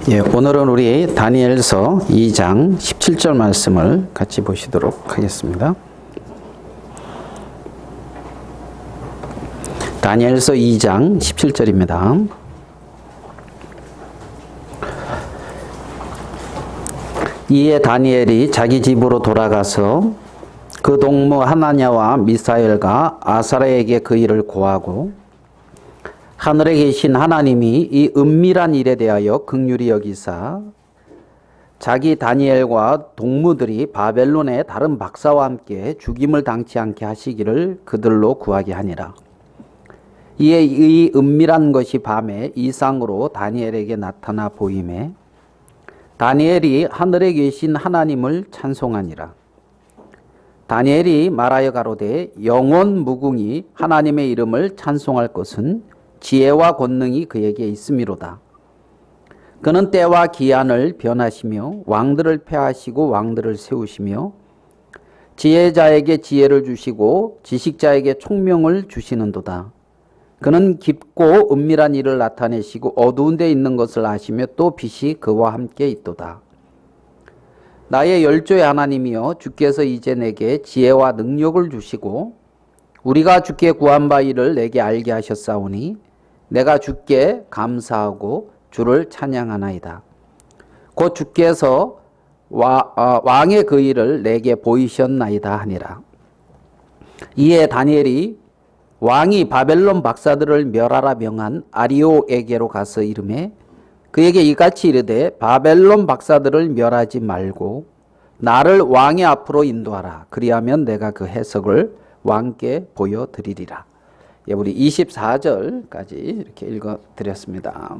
예, 오늘은 우리 다니엘서 2장 17절 말씀을 같이 보시도록 하겠습니다. 다니엘서 2장 17절입니다. 이에 다니엘이 자기 집으로 돌아가서 그 동무 하나냐와 미사엘과 아사랴에게 그 일을 고하고 하늘에 계신 하나님이 이 은밀한 일에 대하여 긍휼히 여기사 자기 다니엘과 동무들이 바벨론의 다른 박사와 함께 죽임을 당치 않게 하시기를 그들로 구하게 하니라. 이에 이 은밀한 것이 밤에 이상으로 다니엘에게 나타나 보임에 다니엘이 하늘에 계신 하나님을 찬송하니라. 다니엘이 말하여 가로되 영원 무궁히 하나님의 이름을 찬송할 것은 지혜와 권능이 그에게 있음이로다. 그는 때와 기한을 변하시며 왕들을 폐하시고 왕들을 세우시며 지혜자에게 지혜를 주시고 지식자에게 총명을 주시는도다. 그는 깊고 은밀한 일을 나타내시고 어두운 데 있는 것을 아시며 또 빛이 그와 함께 있도다. 나의 열조의 하나님이여 주께서 이제 내게 지혜와 능력을 주시고 우리가 주께 구한 바 일을 내게 알게 하셨사오니 내가 주께 감사하고 주를 찬양하나이다. 곧 주께서 왕의 그 일을 내게 보이셨나이다 하니라. 이에 다니엘이 왕이 바벨론 박사들을 멸하라 명한 아리오에게로 가서 이르매 그에게 이같이 이르되 바벨론 박사들을 멸하지 말고 나를 왕의 앞으로 인도하라. 그리하면 내가 그 해석을 왕께 보여드리리라. 예, 우리 24절까지 이렇게 읽어드렸습니다.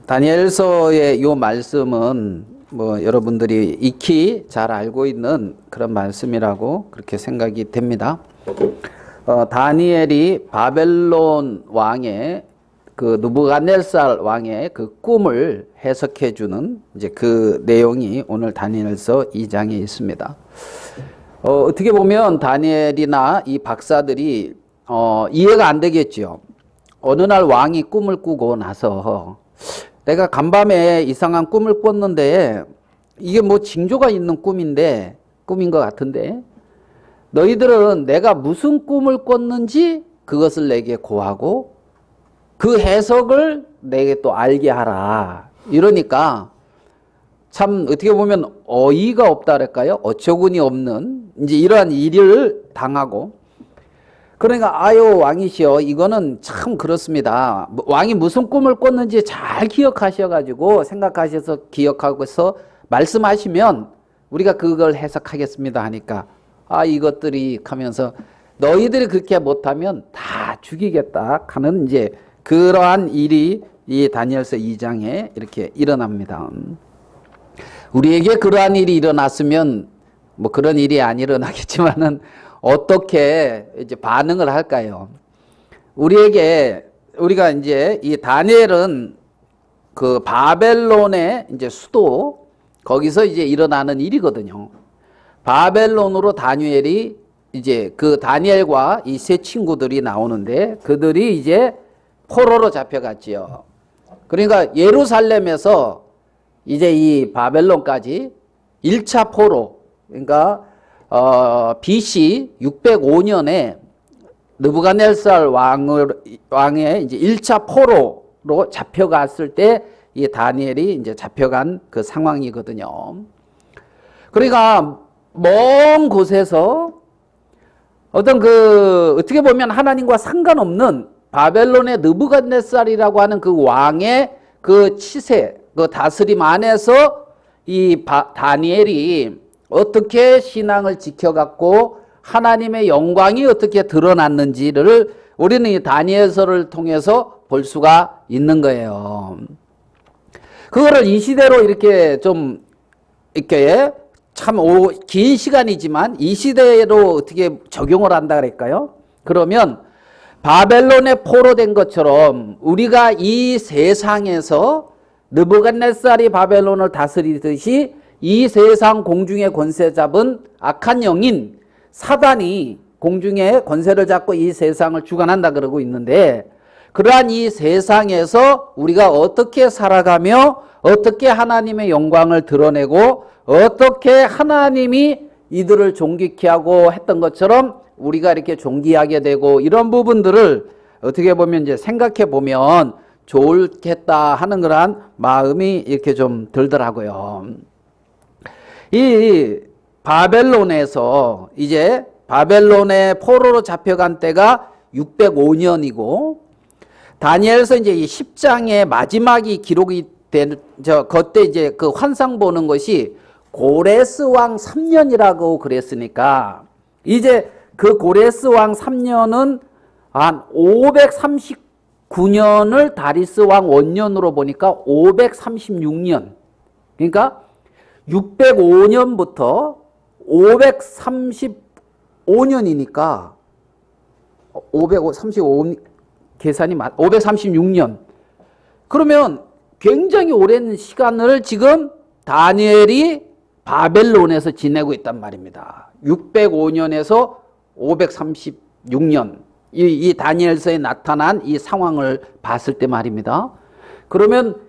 다니엘서의 이 말씀은 뭐 여러분들이 익히 잘 알고 있는 그런 말씀이라고 그렇게 생각이 됩니다. 다니엘이 바벨론 왕의 그 느부갓네살 왕의 그 꿈을 해석해 주는 이제 그 내용이 오늘 다니엘서 2장에 있습니다. 어떻게 보면 다니엘이나 이 박사들이 이해가 안 되겠죠. 어느 날 왕이 꿈을 꾸고 나서 내가 간밤에 이상한 꿈을 꿨는데 이게 뭐 징조가 있는 꿈인 것 같은데 너희들은 내가 무슨 꿈을 꿨는지 그것을 내게 고하고 그 해석을 내게 또 알게 하라. 이러니까 참 어떻게 보면 어이가 없다랄까요? 어처구니 없는 이제 이러한 일을 당하고 그러니까 아유 왕이시여 이거는 참 그렇습니다. 왕이 무슨 꿈을 꿨는지 잘 기억하셔가지고 생각하셔서 기억하고서 말씀하시면 우리가 그걸 해석하겠습니다 하니까 아 이것들이 하면서 너희들이 그렇게 못하면 다 죽이겠다 하는 이제 그러한 일이 이 다니엘서 2장에 이렇게 일어납니다. 우리에게 그러한 일이 일어났으면 뭐 그런 일이 안 일어나겠지만은 어떻게 이제 반응을 할까요? 우리가 이제 이 다니엘은 그 바벨론의 이제 수도 거기서 이제 일어나는 일이거든요. 바벨론으로 다니엘이 이제 그 다니엘과 이 세 친구들이 나오는데 그들이 이제 포로로 잡혀갔지요. 그러니까 예루살렘에서 이제 이 바벨론까지 1차 포로, 그러니까 BC 605년에 느부갓네살 왕의 이제 1차 포로로 잡혀갔을 때 이 다니엘이 이제 잡혀간 그 상황이거든요. 그러니까 먼 곳에서 어떤 그 어떻게 보면 하나님과 상관없는 바벨론의 느부갓네살이라고 하는 그 왕의 그 치세, 그 다스림 안에서 이 다니엘이 어떻게 신앙을 지켜갔고 하나님의 영광이 어떻게 드러났는지를 우리는 이 다니엘서를 통해서 볼 수가 있는 거예요. 그거를 이 시대로 이렇게 좀 이렇게 참 긴 시간이지만 이 시대로 어떻게 적용을 한다 그럴까요? 그러면 바벨론에 포로된 것처럼 우리가 이 세상에서 느부갓네살이 바벨론을 다스리듯이 이 세상 공중의 권세 잡은 악한 영인 사단이 공중의 권세를 잡고 이 세상을 주관한다 그러고 있는데 그러한 이 세상에서 우리가 어떻게 살아가며 어떻게 하나님의 영광을 드러내고 어떻게 하나님이 이들을 존귀케 하고 했던 것처럼 우리가 이렇게 존귀하게 되고 이런 부분들을 어떻게 보면 이제 생각해 보면 좋겠다 하는 그런 마음이 이렇게 좀 들더라고요. 이 바벨론에서 이제 바벨론의 포로로 잡혀간 때가 605년이고 다니엘서 이제 이 10장의 마지막이 기록이 된 그때 이제 그 환상 보는 것이 고레스 왕 3년이라고 그랬으니까 이제 그 고레스 왕 3년은 한 539년을 다리스 왕 원년으로 보니까 536년. 그러니까 605년부터 535년이니까 535 계산이 536년. 그러면 굉장히 오랜 시간을 지금 다니엘이 바벨론에서 지내고 있단 말입니다. 605년에서 536년. 이 다니엘서에 나타난 이 상황을 봤을 때 말입니다. 그러면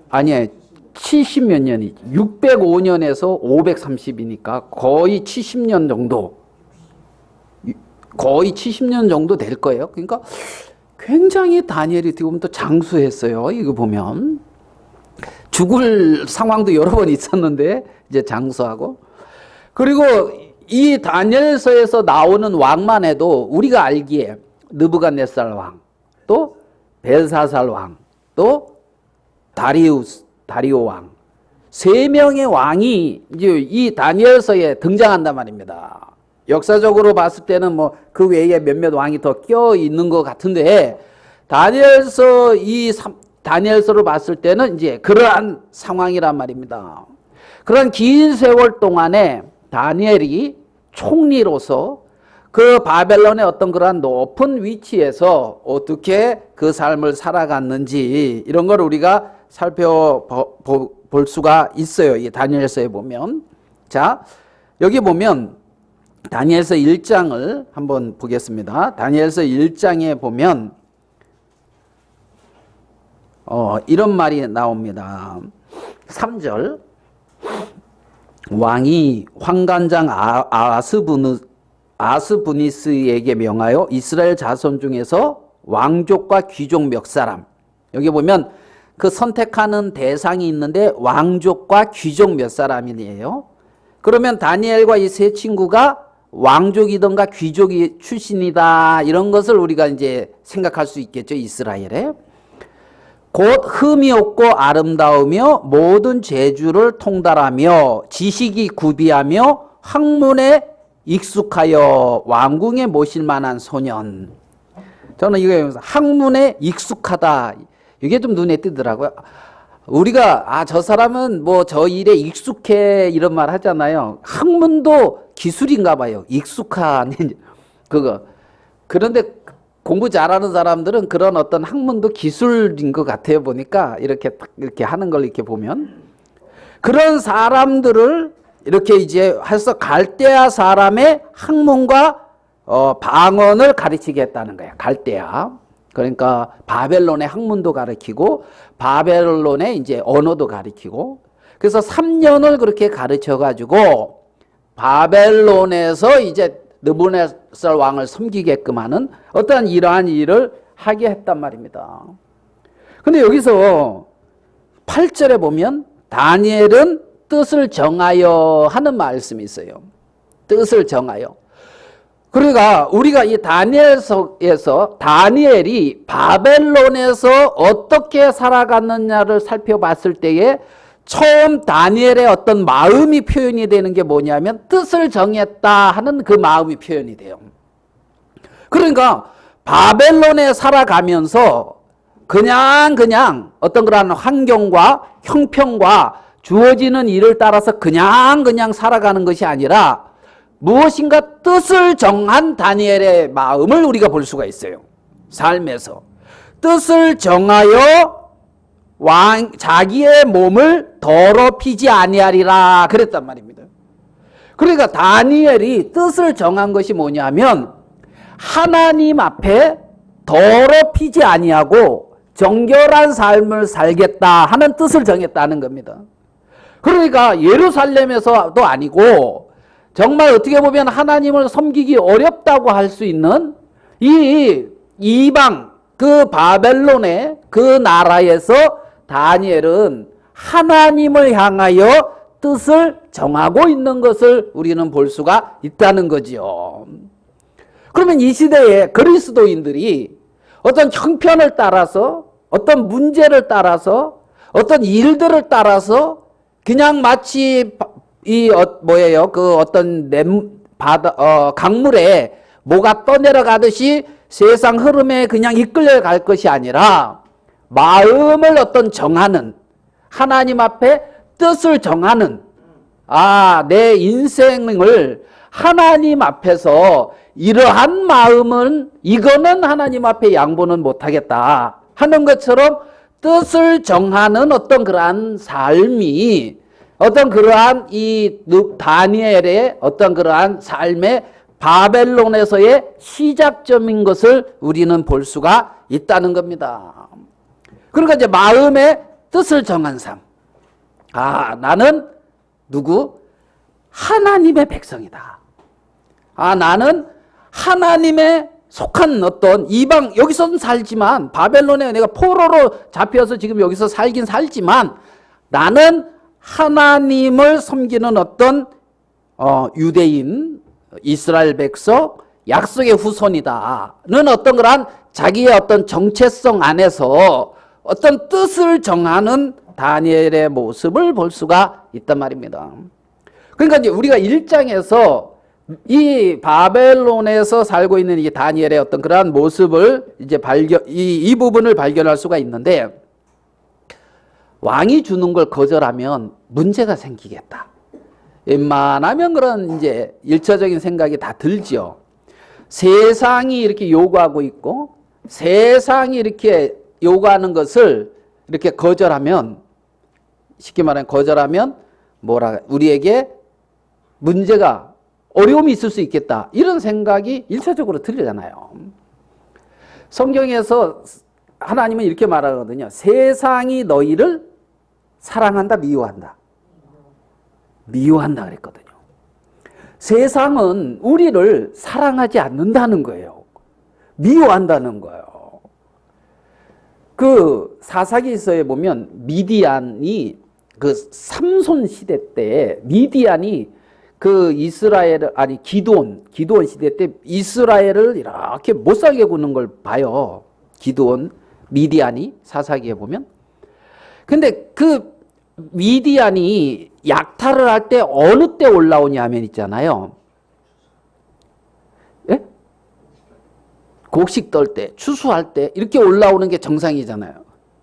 아니에요. 70몇 년이 605년에서 530이니까 거의 70년 정도 될 거예요. 그러니까 굉장히 다니엘이 어떻게 보면 또 장수했어요. 이거 보면 죽을 상황도 여러 번 있었는데 이제 장수하고 그리고 이 다니엘서에서 나오는 왕만 해도 우리가 알기에 느부갓네살 왕, 또 벨사살 왕, 또 다리오 왕, 세 명의 왕이 이제 이 다니엘서에 등장한단 말입니다. 역사적으로 봤을 때는 뭐 그 외에 몇몇 왕이 더 껴 있는 것 같은데 다니엘서로 봤을 때는 이제 그러한 상황이란 말입니다. 그런 긴 세월 동안에 다니엘이 총리로서 그 바벨론의 어떤 그러한 높은 위치에서 어떻게 그 삶을 살아갔는지 이런 걸 우리가 살펴볼 수가 있어요. 이 다니엘서에 보면. 자, 여기 보면 다니엘서 1장을 한번 보겠습니다. 다니엘서 1장에 보면 이런 말이 나옵니다. 3절 왕이 환관장 아스부니스에게 명하여 이스라엘 자손 중에서 왕족과 귀족 몇 사람, 여기 보면 그 선택하는 대상이 있는데 왕족과 귀족 몇 사람이에요. 그러면 다니엘과 이 세 친구가 왕족이든가 귀족이 출신이다 이런 것을 우리가 이제 생각할 수 있겠죠. 이스라엘에 곧 흠이 없고 아름다우며 모든 재주를 통달하며 지식이 구비하며 학문에 익숙하여 왕궁에 모실 만한 소년. 저는 이거 학문에 익숙하다 이게 좀 눈에 띄더라고요. 우리가 저 사람은 뭐 저 일에 익숙해 이런 말 하잖아요. 학문도 기술인가 봐요. 익숙한 그거. 그런데 공부 잘하는 사람들은 그런 어떤 학문도 기술인 것 같아요. 보니까 이렇게 하는 걸 이렇게 보면 그런 사람들을 이렇게 이제 해서 갈대아 사람의 학문과 방언을 가르치게 했다는 거예요. 갈대아. 그러니까 바벨론의 학문도 가르치고 바벨론의 이제 언어도 가르치고 그래서 3년을 그렇게 가르쳐 가지고 바벨론에서 이제 느부갓네살 왕을 섬기게끔 하는 어떠한 이러한 일을 하게 했단 말입니다. 근데 여기서 8절에 보면 다니엘은 뜻을 정하여 하는 말씀이 있어요. 뜻을 정하여. 그러니까 우리가 이 다니엘서에서 다니엘이 바벨론에서 어떻게 살아갔느냐를 살펴봤을 때에 처음 다니엘의 어떤 마음이 표현이 되는 게 뭐냐면 뜻을 정했다 하는 그 마음이 표현이 돼요. 그러니까 바벨론에 살아가면서 그냥 어떤 그런 환경과 형편과 주어지는 일을 따라서 그냥 살아가는 것이 아니라 무엇인가 뜻을 정한 다니엘의 마음을 우리가 볼 수가 있어요. 삶에서 뜻을 정하여 자기의 몸을 더럽히지 아니하리라 그랬단 말입니다. 그러니까 다니엘이 뜻을 정한 것이 뭐냐면 하나님 앞에 더럽히지 아니하고 정결한 삶을 살겠다 하는 뜻을 정했다는 겁니다. 그러니까 예루살렘에서도 아니고 정말 어떻게 보면 하나님을 섬기기 어렵다고 할 수 있는 이 이방 그 바벨론의 그 나라에서 다니엘은 하나님을 향하여 뜻을 정하고 있는 것을 우리는 볼 수가 있다는 거지요. 그러면 이 시대에 그리스도인들이 어떤 형편을 따라서 어떤 문제를 따라서 어떤 일들을 따라서 그냥 마치 그 어떤 강물에 뭐가 떠내려가듯이 세상 흐름에 그냥 이끌려 갈 것이 아니라 마음을 어떤 정하는 하나님 앞에 뜻을 정하는 내 인생을 하나님 앞에서 이러한 마음은 이거는 하나님 앞에 양보는 못하겠다 하는 것처럼 뜻을 정하는 어떤 그러한 삶이 어떤 그러한 이 다니엘의 어떤 그러한 삶의 바벨론에서의 시작점인 것을 우리는 볼 수가 있다는 겁니다. 그러니까 이제 마음의 뜻을 정한 삶. 나는 누구? 하나님의 백성이다. 나는 하나님의 속한 어떤 이방, 여기서는 살지만, 바벨론에 내가 포로로 잡혀서 지금 여기서 살긴 살지만, 나는 하나님을 섬기는 어떤 유대인, 이스라엘 백성, 약속의 후손이다는 어떤 그러한 자기의 어떤 정체성 안에서 어떤 뜻을 정하는 다니엘의 모습을 볼 수가 있단 말입니다. 그러니까 이제 우리가 1장에서 이 바벨론에서 살고 있는 이 다니엘의 어떤 그러한 모습을 이제 이 부분을 발견할 수가 있는데, 왕이 주는 걸 거절하면 문제가 생기겠다. 웬만하면 그런 이제 일차적인 생각이 다 들죠. 세상이 이렇게 요구하고 있고 세상이 이렇게 요구하는 것을 이렇게 거절하면, 쉽게 말하면 거절하면 우리에게 문제가 어려움이 있을 수 있겠다 이런 생각이 일차적으로 들잖아요. 성경에서 하나님은 이렇게 말하거든요. 세상이 너희를 사랑한다, 미워한다. 미워한다 그랬거든요. 세상은 우리를 사랑하지 않는다는 거예요. 미워한다는 거예요. 그 사사기서에 보면 미디안이 그 삼손 시대 때 미디안이 그 기드온 시대 때 이스라엘을 이렇게 못살게 구는 걸 봐요. 기드온, 미디안이 사사기에 보면. 근데 그 미디안이 약탈을 할 때 어느 때 올라오냐면 있잖아요. 예? 곡식 떨 때, 추수할 때 이렇게 올라오는 게 정상이잖아요.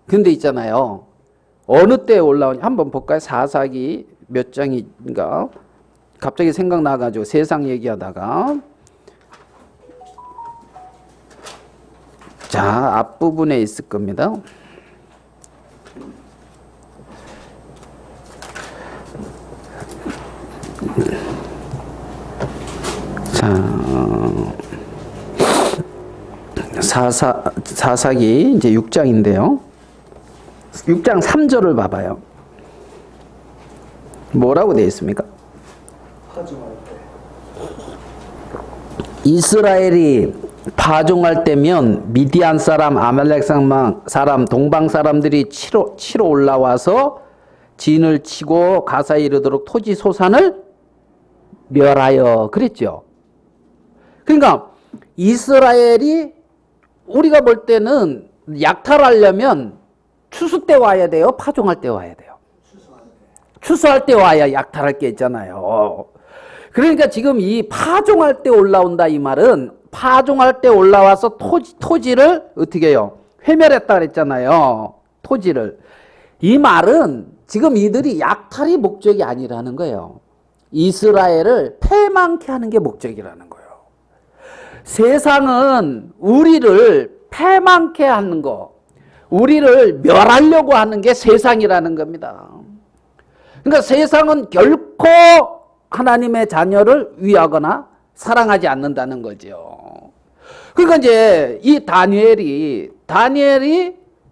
근데 있잖아요. 어느 때 올라오냐 한번 볼까요? 사사기 몇 장인가? 갑자기 생각나가지고 세상 얘기하다가 자, 앞부분에 있을 겁니다. 자, 사사기 이제 6장인데요. 6장 3절을 봐봐요. 뭐라고 되어 있습니까? 이스라엘이 파종할 때면 미디안 사람, 아말렉 사람, 동방 사람들이 치러 올라와서 진을 치고 가사에 이르도록 토지 소산을 멸하여 그랬죠. 그러니까 이스라엘이 우리가 볼 때는 약탈하려면 추수 때 와야 돼요? 파종할 때 와야 돼요? 추수할 때 와야 약탈할 게 있잖아요. 그러니까 지금 이 파종할 때 올라온다 이 말은 파종할 때 올라와서 토지를 어떻게 해요? 회멸했다 그랬잖아요. 토지를. 이 말은 지금 이들이 약탈이 목적이 아니라는 거예요. 이스라엘을 패망케 하는 게 목적이라는 거예요. 세상은 우리를 패망케 하는 거, 우리를 멸하려고 하는 게 세상이라는 겁니다. 그러니까 세상은 결코 하나님의 자녀를 위하거나 사랑하지 않는다는 거죠. 그러니까 이제 이 다니엘이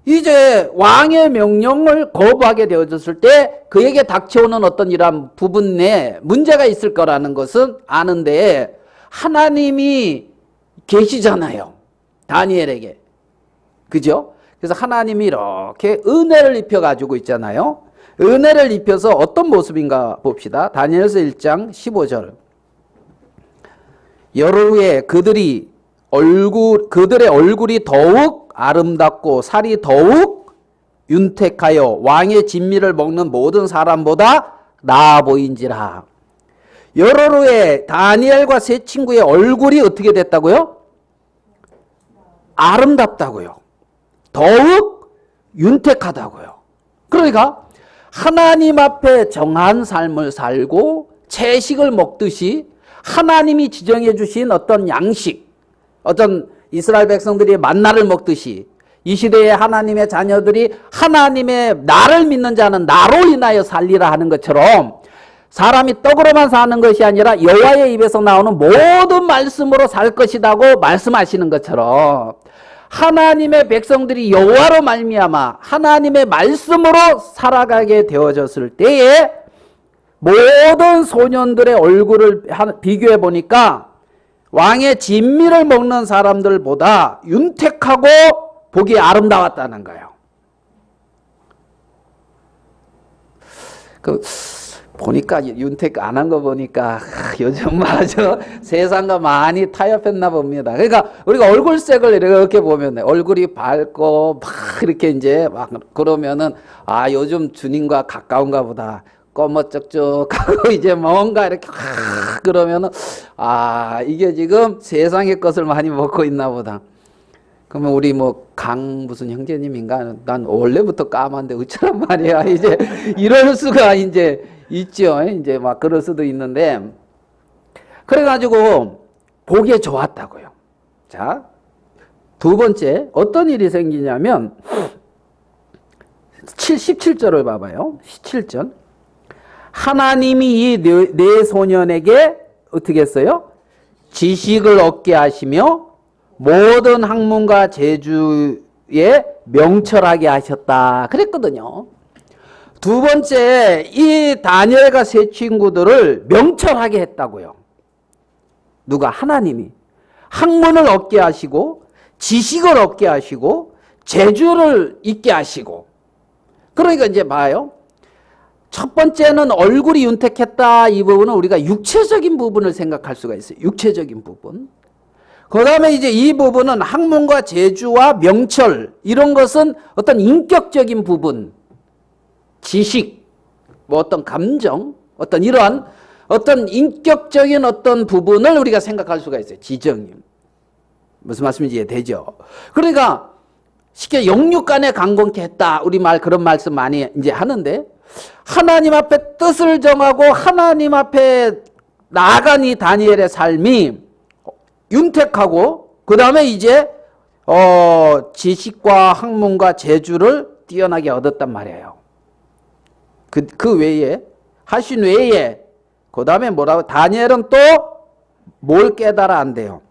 이제 왕의 명령을 거부하게 되어졌을 때 그에게 닥쳐오는 어떤 이러한 부분 내에 문제가 있을 거라는 것은 아는데 하나님이 계시잖아요. 다니엘에게. 그죠? 그래서 하나님이 이렇게 은혜를 입혀가지고 있잖아요. 은혜를 입혀서 어떤 모습인가 봅시다. 다니엘서 1장 15절. 열흘 후에 그들의 얼굴이 더욱 아름답고 살이 더욱 윤택하여 왕의 진미를 먹는 모든 사람보다 나아 보인지라. 열흘 후에 다니엘과 세 친구의 얼굴이 어떻게 됐다고요? 아름답다고요. 더욱 윤택하다고요. 그러니까 하나님 앞에 정한 삶을 살고 채식을 먹듯이 하나님이 지정해 주신 어떤 양식, 어떤 이스라엘 백성들이 만나를 먹듯이 이 시대에 하나님의 자녀들이 하나님의 나를 믿는 자는 나로 인하여 살리라 하는 것처럼 사람이 떡으로만 사는 것이 아니라 여호와의 입에서 나오는 모든 말씀으로 살 것이라고 말씀하시는 것처럼 하나님의 백성들이 여호와로 말미암아 하나님의 말씀으로 살아가게 되어졌을 때에 모든 소년들의 얼굴을 비교해 보니까 왕의 진미를 먹는 사람들보다 윤택하고 보기 아름다웠다는 거예요. 보니까 윤택 안 한 거 보니까 요즘 맞아 세상과 많이 타협했나 봅니다. 그러니까 우리가 얼굴색을 이렇게 보면 얼굴이 밝고 막 이렇게 이제 막 그러면은 요즘 주님과 가까운가 보다. 꺼머쩍쩍하고 이제 뭔가 이렇게 그러면은 이게 지금 세상의 것을 많이 먹고 있나 보다. 그러면 우리 무슨 형제님인가? 난 원래부터 까만데 어쩌란 말이야. 이제 이럴 수가 이제 있죠. 이제 막 그럴 수도 있는데. 그래가지고 보기에 좋았다고요. 자, 두 번째 어떤 일이 생기냐면 17절을 봐봐요. 17절. 하나님이 이 네 소년에게 어떻게 했어요? 지식을 얻게 하시며 모든 학문과 재주에 명철하게 하셨다 그랬거든요. 두 번째, 이 다니엘과 세 친구들을 명철하게 했다고요. 누가? 하나님이. 학문을 얻게 하시고 지식을 얻게 하시고 재주를 있게 하시고. 그러니까 이제 봐요. 첫 번째는 얼굴이 윤택했다. 이 부분은 우리가 육체적인 부분을 생각할 수가 있어요. 육체적인 부분. 그 다음에 이제 이 부분은 학문과 재주와 명철, 이런 것은 어떤 인격적인 부분, 지식, 어떤 감정, 어떤 이러한 어떤 인격적인 어떤 부분을 우리가 생각할 수가 있어요. 지정임. 무슨 말씀인지 이해되죠? 그러니까 쉽게 영육간에 강건케 했다. 우리말 그런 말씀 많이 이제 하는데 하나님 앞에 뜻을 정하고 하나님 앞에 나아간 이 다니엘의 삶이 윤택하고 그 다음에 이제 지식과 학문과 재주를 뛰어나게 얻었단 말이에요. 그 외에 하신 외에 그 다음에 뭐라고? 다니엘은 또 뭘 깨달아 안돼요?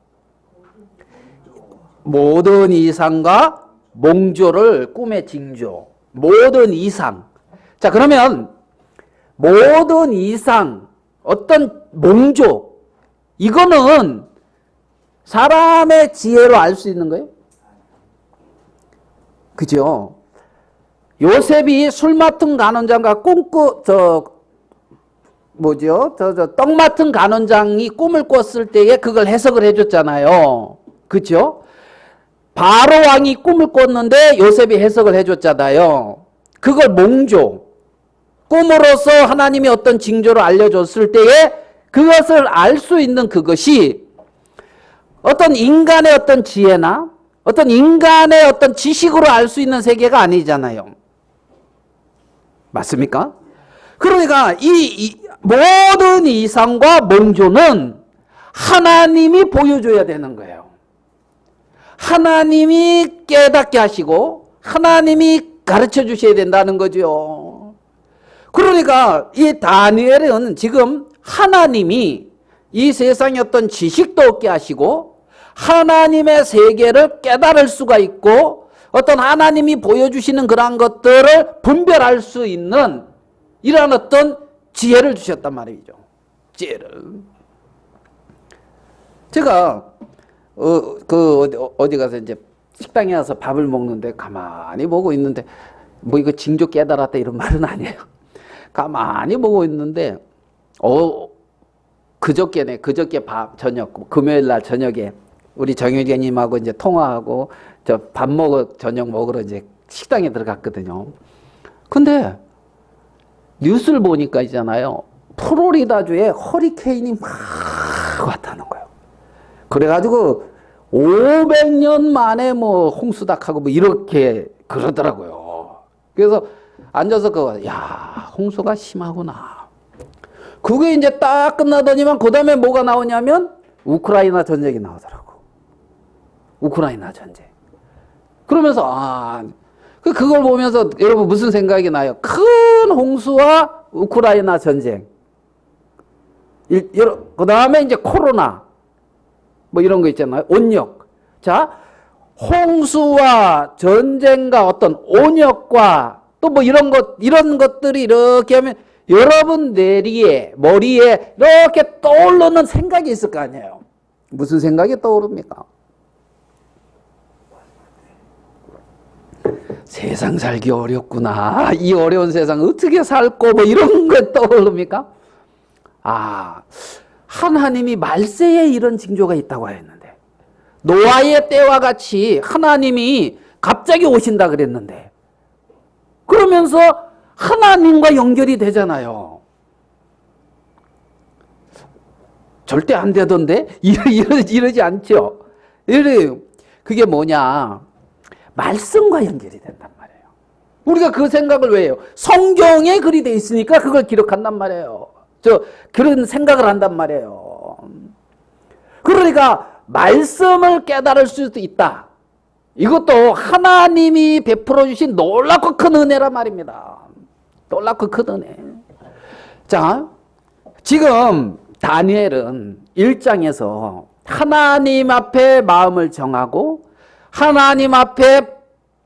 모든 이상과 몽조를 꿈의 징조. 모든 이상. 자, 그러면 모든 이상, 어떤 몽조, 이거는 사람의 지혜로 알 수 있는 거예요? 그죠? 요셉이 술 맡은 간원장과 떡 맡은 간원장이 꿈을 꿨을 때에 그걸 해석을 해줬잖아요. 그죠? 바로 왕이 꿈을 꿨는데 요셉이 해석을 해줬잖아요. 그걸 몽조. 꿈으로서 하나님이 어떤 징조를 알려줬을 때에 그것을 알 수 있는 그것이 어떤 인간의 어떤 지혜나 어떤 인간의 어떤 지식으로 알 수 있는 세계가 아니잖아요. 맞습니까? 그러니까 이 모든 이상과 몽조는 하나님이 보여줘야 되는 거예요. 하나님이 깨닫게 하시고 하나님이 가르쳐 주셔야 된다는 거죠. 그러니까 이 다니엘은 지금 하나님이 이 세상의 어떤 지식도 얻게 하시고 하나님의 세계를 깨달을 수가 있고 어떤 하나님이 보여주시는 그러한 것들을 분별할 수 있는 이러한 어떤 지혜를 주셨단 말이죠. 지혜를. 제가 어디 가서 이제 식당에 와서 밥을 먹는데 가만히 보고 있는데 뭐 이거 징조 깨달았다 이런 말은 아니에요. 가만히 보고 있는데 그저께 저녁 금요일 날 저녁에 우리 정유재님하고 이제 통화하고 저 저녁 먹으러 이제 식당에 들어갔거든요. 근데 뉴스를 보니까 있잖아요. 플로리다주에 허리케인이 막 왔다는 거예요. 그래가지고 500년 만에 뭐 홍수닥하고 뭐 이렇게 그러더라고요. 그래서 앉아서 야, 홍수가 심하구나. 그게 이제 딱 끝나더니만 그 다음에 뭐가 나오냐면 우크라이나 전쟁이 나오더라고. 우크라이나 전쟁. 그러면서 그걸 보면서 여러분 무슨 생각이 나요? 큰 홍수와 우크라이나 전쟁. 그 다음에 이제 코로나. 뭐 이런 거 있잖아요. 온역. 자, 홍수와 전쟁과 어떤 온역과 또 뭐 이런 것들이 이렇게 하면 여러분 머리에 이렇게 떠오르는 생각이 있을 거 아니에요. 무슨 생각이 떠오릅니까? 세상 살기 어렵구나. 이 어려운 세상 어떻게 살고 뭐 이런 거 떠오릅니까? 하나님이 말세에 이런 징조가 있다고 했는데 노아의 때와 같이 하나님이 갑자기 오신다 그랬는데 그러면서 하나님과 연결이 되잖아요. 절대 안 되던데? 이러지 않죠? 그게 뭐냐? 말씀과 연결이 된단 말이에요. 우리가 그 생각을 왜 해요? 성경에 글이 돼 있으니까 그걸 기록한단 말이에요. 그런 생각을 한단 말이에요. 그러니까 말씀을 깨달을 수도 있다. 이것도 하나님이 베풀어 주신 놀랍고 큰 은혜란 말입니다. 놀랍고 큰 은혜. 자, 지금 다니엘은 1장에서 하나님 앞에 마음을 정하고 하나님 앞에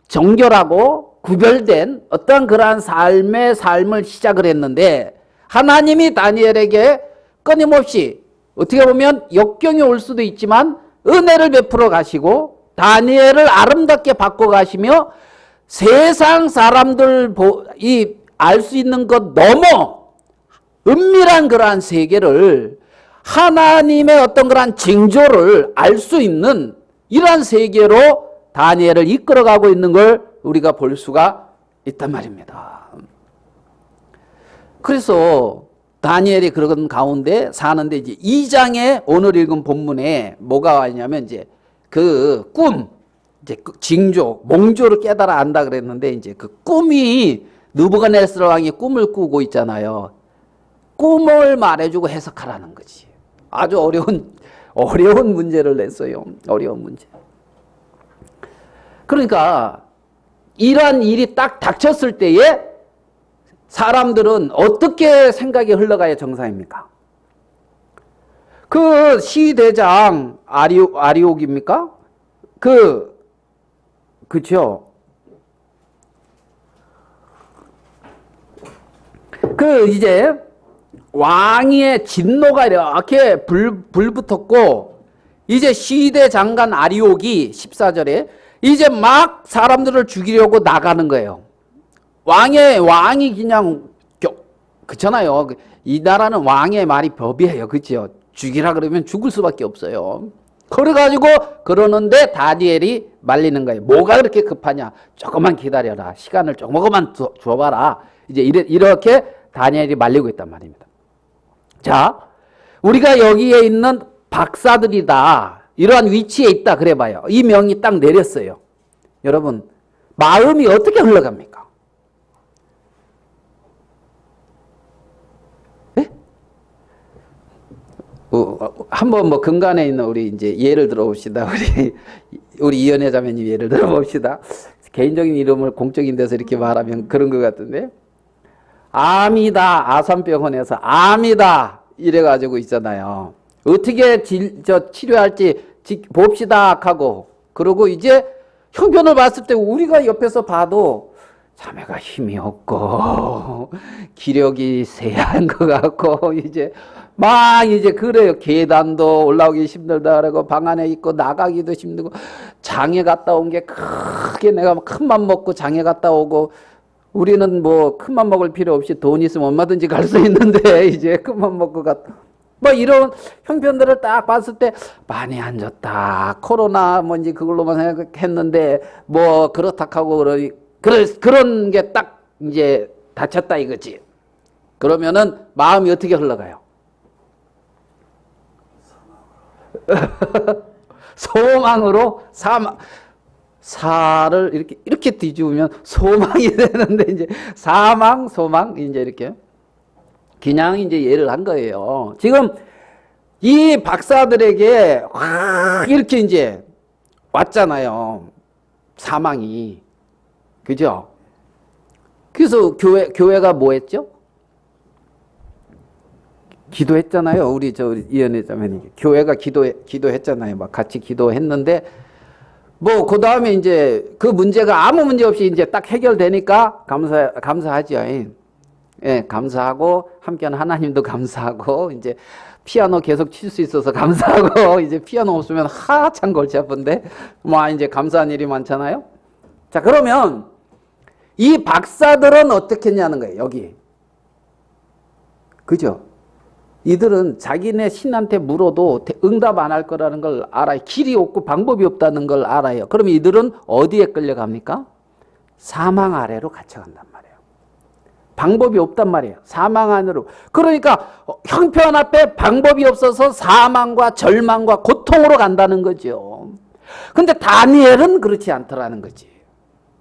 정결하고 구별된 어떤 그러한 삶을 시작을 했는데 하나님이 다니엘에게 끊임없이 어떻게 보면 역경이 올 수도 있지만 은혜를 베풀어 가시고 다니엘을 아름답게 바꿔 가시며 세상 사람들이 알 수 있는 것 넘어 은밀한 그러한 세계를 하나님의 어떤 그러한 징조를 알 수 있는 이러한 세계로 다니엘을 이끌어가고 있는 걸 우리가 볼 수가 있단 말입니다. 그래서 다니엘이 그런 가운데 사는데 이제 2장에 오늘 읽은 본문에 뭐가 와 있냐면 이제 그 꿈, 이제 징조, 몽조를 깨달아 안다 그랬는데 이제 그 꿈이 느부갓네살 왕이 꿈을 꾸고 있잖아요. 꿈을 말해주고 해석하라는 거지. 아주 어려운 문제를 냈어요. 어려운 문제. 그러니까 이러한 일이 딱 닥쳤을 때에 사람들은 어떻게 생각이 흘러가야 정상입니까? 그 시대장 아리옥입니까? 그쵸? 이제 왕의 진노가 이렇게 불 붙었고 이제 시대 장관 아리옥이 14절에 이제 막 사람들을 죽이려고 나가는 거예요. 왕이 그냥 그렇잖아요. 이 나라는 왕의 말이 법이에요. 그렇죠? 죽이라 그러면 죽을 수밖에 없어요. 그래가지고 그러는데 다니엘이 말리는 거예요. 뭐가 그렇게 급하냐? 조금만 기다려라. 시간을 조금만 줘봐라. 이제 이렇게 다니엘이 말리고 있단 말입니다. 자, 우리가 여기에 있는 박사들이다. 이러한 위치에 있다. 그래봐요. 이 명이 딱 내렸어요. 여러분, 마음이 어떻게 흘러갑니까? 네? 한번 뭐 근간에 있는 우리 이제 예를 들어봅시다. 우리 이현애 자매님 예를 들어봅시다. 개인적인 이름을 공적인 데서 이렇게 말하면 그런 것 같은데. 암이다. 아산병원에서 암이다. 이래가지고 있잖아요. 어떻게 치료할지 봅시다 하고, 그러고 이제 형편을 봤을 때 우리가 옆에서 봐도 자매가 힘이 없고 기력이 세한 것 같고 이제 막 이제 그래요. 계단도 올라오기 힘들다 그러고 방 안에 있고 나가기도 힘들고 장에 갔다 온 게 크게 내가 큰 맘 먹고 장에 갔다 오고 우리는 뭐 큰 맘 먹을 필요 없이 돈 있으면 얼마든지 갈 수 있는데 이제 큰 맘 먹고 갔다. 뭐 이런 형편들을 딱 봤을 때 많이 안 좋다. 코로나 뭔지 그걸로만 생각했는데 뭐 그렇다 하고 그런 게 딱 이제 다쳤다 이거지. 그러면은 마음이 어떻게 흘러가요? 소망으로 사를 이렇게 뒤집으면 소망이 되는데 이제 사망, 소망 이제 이렇게 그냥 이제 예를 한 거예요. 지금 이 박사들에게 확 이렇게 이제 왔잖아요. 사망이. 그죠? 그래서 교회가 뭐 했죠? 기도했잖아요. 우리 이현희 자매님. 교회가 기도했잖아요. 막 같이 기도했는데, 뭐, 그 다음에 이제 그 문제가 아무 문제 없이 이제 딱 해결되니까 감사하죠. 예, 감사하고, 함께하는 하나님도 감사하고, 이제 피아노 계속 칠 수 있어서 감사하고, 이제 피아노 없으면 하참 골치 아픈데, 뭐, 이제 감사한 일이 많잖아요. 자, 그러면 이 박사들은 어떻게 했냐는 거예요, 여기. 그죠? 이들은 자기네 신한테 물어도 응답 안 할 거라는 걸 알아요. 길이 없고 방법이 없다는 걸 알아요. 그러면 이들은 어디에 끌려갑니까? 사망 아래로 갇혀간단 말이에요. 방법이 없단 말이에요. 사망 안으로. 그러니까 형편 앞에 방법이 없어서 사망과 절망과 고통으로 간다는 거죠. 근데 다니엘은 그렇지 않더라는 거지.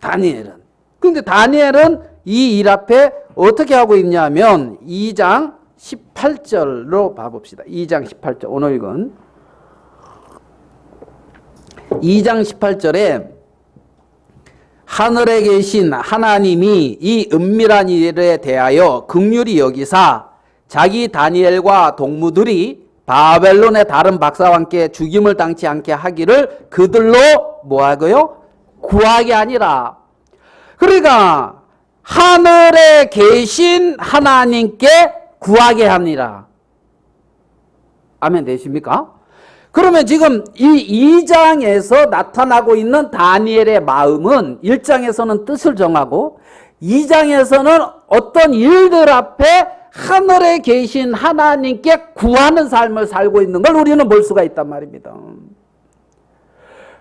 다니엘은. 근데 다니엘은 이 일 앞에 어떻게 하고 있냐면 2장 18절로 봐봅시다. 2장 18절 오늘 읽은 2장 18절에 하늘에 계신 하나님이 이 은밀한 일에 대하여 긍휼히 여기사 자기 다니엘과 동무들이 바벨론의 다른 박사와 함께 죽임을 당치 않게 하기를 그들로 뭐하고요? 구하게 아니라. 그러니까 하늘에 계신 하나님께 구하게 하니라. 아멘 되십니까? 그러면 지금 이 2장에서 나타나고 있는 다니엘의 마음은 1장에서는 뜻을 정하고 2장에서는 어떤 일들 앞에 하늘에 계신 하나님께 구하는 삶을 살고 있는 걸 우리는 볼 수가 있단 말입니다.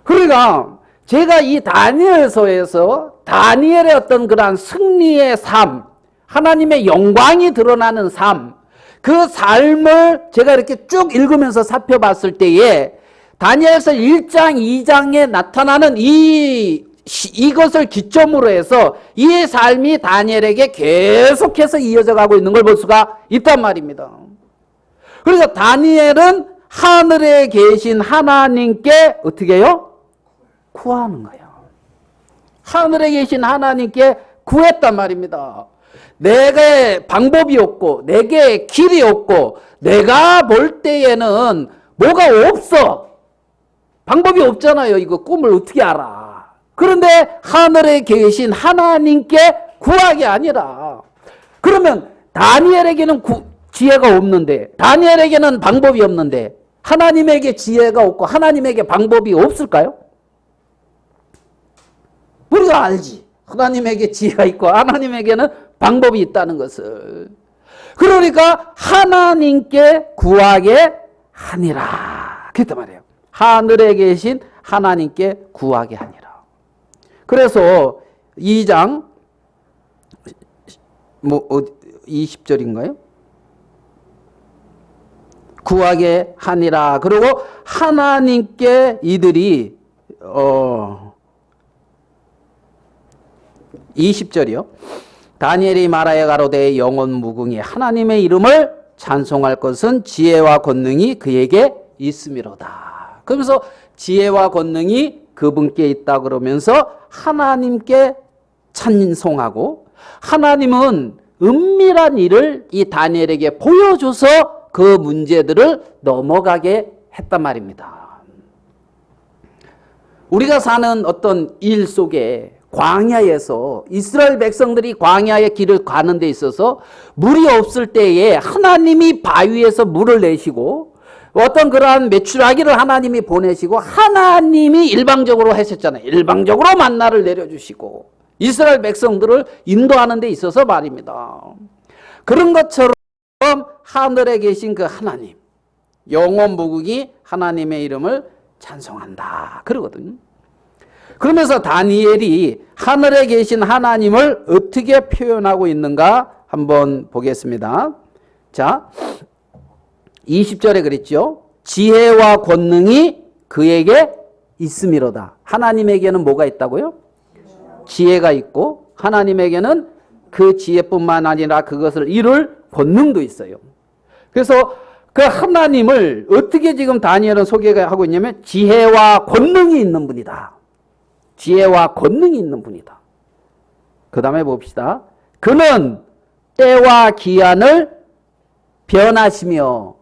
그러니까 제가 이 다니엘서에서 다니엘의 어떤 그러한 승리의 삶, 하나님의 영광이 드러나는 삶, 그 삶을 제가 이렇게 쭉 읽으면서 살펴봤을 때에 다니엘서 1장, 2장에 나타나는 이것을 기점으로 해서 이 삶이 다니엘에게 계속해서 이어져 가고 있는 걸 볼 수가 있단 말입니다. 그래서 다니엘은 하늘에 계신 하나님께 어떻게 해요? 구하는 거예요. 하늘에 계신 하나님께 구했단 말입니다. 내게 방법이 없고 내게 길이 없고 내가 볼 때에는 뭐가 없어. 방법이 없잖아요. 이거 꿈을 어떻게 알아. 그런데 하늘에 계신 하나님께 구하기 아니라 그러면 다니엘에게는 지혜가 없는데 다니엘에게는 방법이 없는데 하나님에게 지혜가 없고 하나님에게 방법이 없을까요? 우리가 알지. 하나님에게 지혜가 있고 하나님에게는 방법이 있다는 것을. 그러니까 하나님께 구하게 하니라. 그랬단 말이에요. 하늘에 계신 하나님께 구하게 하니라. 그래서 2장 20절인가요? 구하게 하니라. 그리고 하나님께 이들이 20절이요. 다니엘이 말하여 가로되 영원 무궁히 하나님의 이름을 찬송할 것은 지혜와 권능이 그에게 있음이로다. 그러면서 지혜와 권능이 그분께 있다 그러면서 하나님께 찬송하고 하나님은 은밀한 일을 이 다니엘에게 보여줘서 그 문제들을 넘어가게 했단 말입니다. 우리가 사는 어떤 일 속에 광야에서 이스라엘 백성들이 광야의 길을 가는 데 있어서 물이 없을 때에 하나님이 바위에서 물을 내시고 어떤 그러한 메추라기를 하나님이 보내시고 하나님이 일방적으로 하셨잖아요. 일방적으로 만나를 내려주시고 이스라엘 백성들을 인도하는 데 있어서 말입니다. 그런 것처럼 하늘에 계신 그 하나님, 영원 무국이 하나님의 이름을 찬송한다 그러거든요. 그러면서 다니엘이 하늘에 계신 하나님을 어떻게 표현하고 있는가 한번 보겠습니다. 자, 20절에 그랬죠. 지혜와 권능이 그에게 있음이로다. 하나님에게는 뭐가 있다고요? 지혜가 있고 하나님에게는 그 지혜뿐만 아니라 그것을 이룰 권능도 있어요. 그래서 그 하나님을 어떻게 지금 다니엘은 소개하고 있냐면 지혜와 권능이 있는 분이다. 지혜와 권능이 있는 분이다. 그 다음에 봅시다. 그는 때와 기한을 변하시며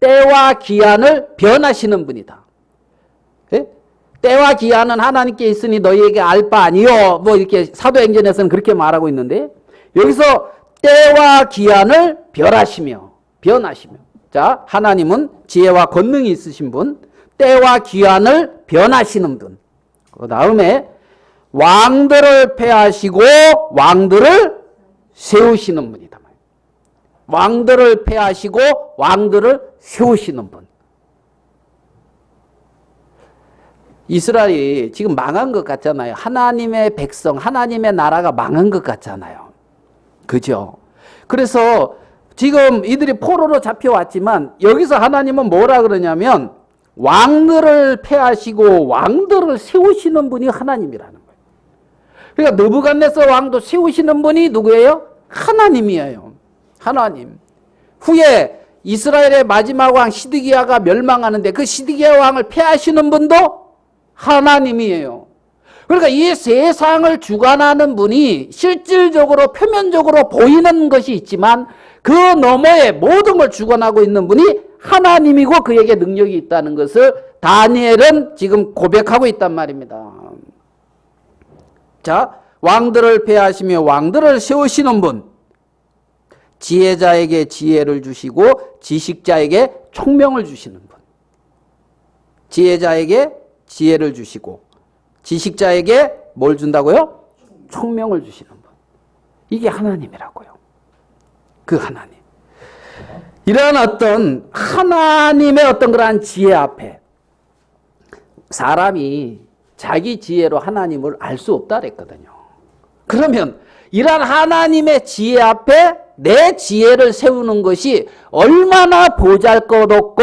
때와 기한을 변하시는 분이다. 예? 때와 기한은 하나님께 있으니 너희에게 알 바 아니요. 뭐 이렇게 사도행전에서는 그렇게 말하고 있는데 여기서 때와 기한을 변하시며. 자, 하나님은 지혜와 권능이 있으신 분, 때와 기한을 변하시는 분. 그 다음에 왕들을 패하시고 왕들을 세우시는 분이다. 왕들을 패하시고 왕들을 세우시는 분. 이스라엘이 지금 망한 것 같잖아요. 하나님의 백성, 하나님의 나라가 망한 것 같잖아요. 그죠? 그래서 지금 이들이 포로로 잡혀왔지만 여기서 하나님은 뭐라 그러냐면 왕들을 패하시고 왕들을 세우시는 분이 하나님이라는 거예요. 그러니까 느부갓네살 왕도 세우시는 분이 누구예요? 하나님이에요. 하나님. 후에 이스라엘의 마지막 왕 시드기야가 멸망하는데 그 시드기야 왕을 패하시는 분도 하나님이에요. 그러니까 이 세상을 주관하는 분이 실질적으로 표면적으로 보이는 것이 있지만 그 너머에 모든 걸 주관하고 있는 분이 하나님이고 그에게 능력이 있다는 것을 다니엘은 지금 고백하고 있단 말입니다. 자, 왕들을 패하시며 왕들을 세우시는 분, 지혜자에게 지혜를 주시고 지식자에게 총명을 주시는 분. 지혜자에게 지혜를 주시고 지식자에게 뭘 준다고요? 총명을 주시는 분. 이게 하나님이라고요. 그 하나님. 이러한 어떤 하나님의 어떤 그러한 지혜 앞에 사람이 자기 지혜로 하나님을 알 수 없다 그랬거든요. 그러면 이러한 하나님의 지혜 앞에 내 지혜를 세우는 것이 얼마나 보잘것없고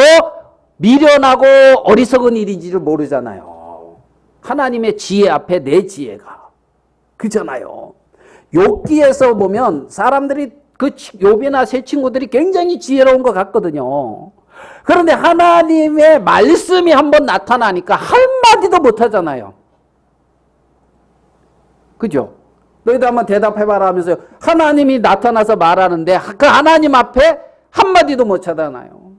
미련하고 어리석은 일인지를 모르잖아요. 하나님의 지혜 앞에 내 지혜가. 그잖아요. 욥기에서 보면 사람들이 그 욥이나 세 친구들이 굉장히 지혜로운 것 같거든요. 그런데 하나님의 말씀이 한번 나타나니까 한마디도 못하잖아요. 그죠? 너희도 한번 대답해봐라 하면서 하나님이 나타나서 말하는데 그 하나님 앞에 한마디도 못하잖아요.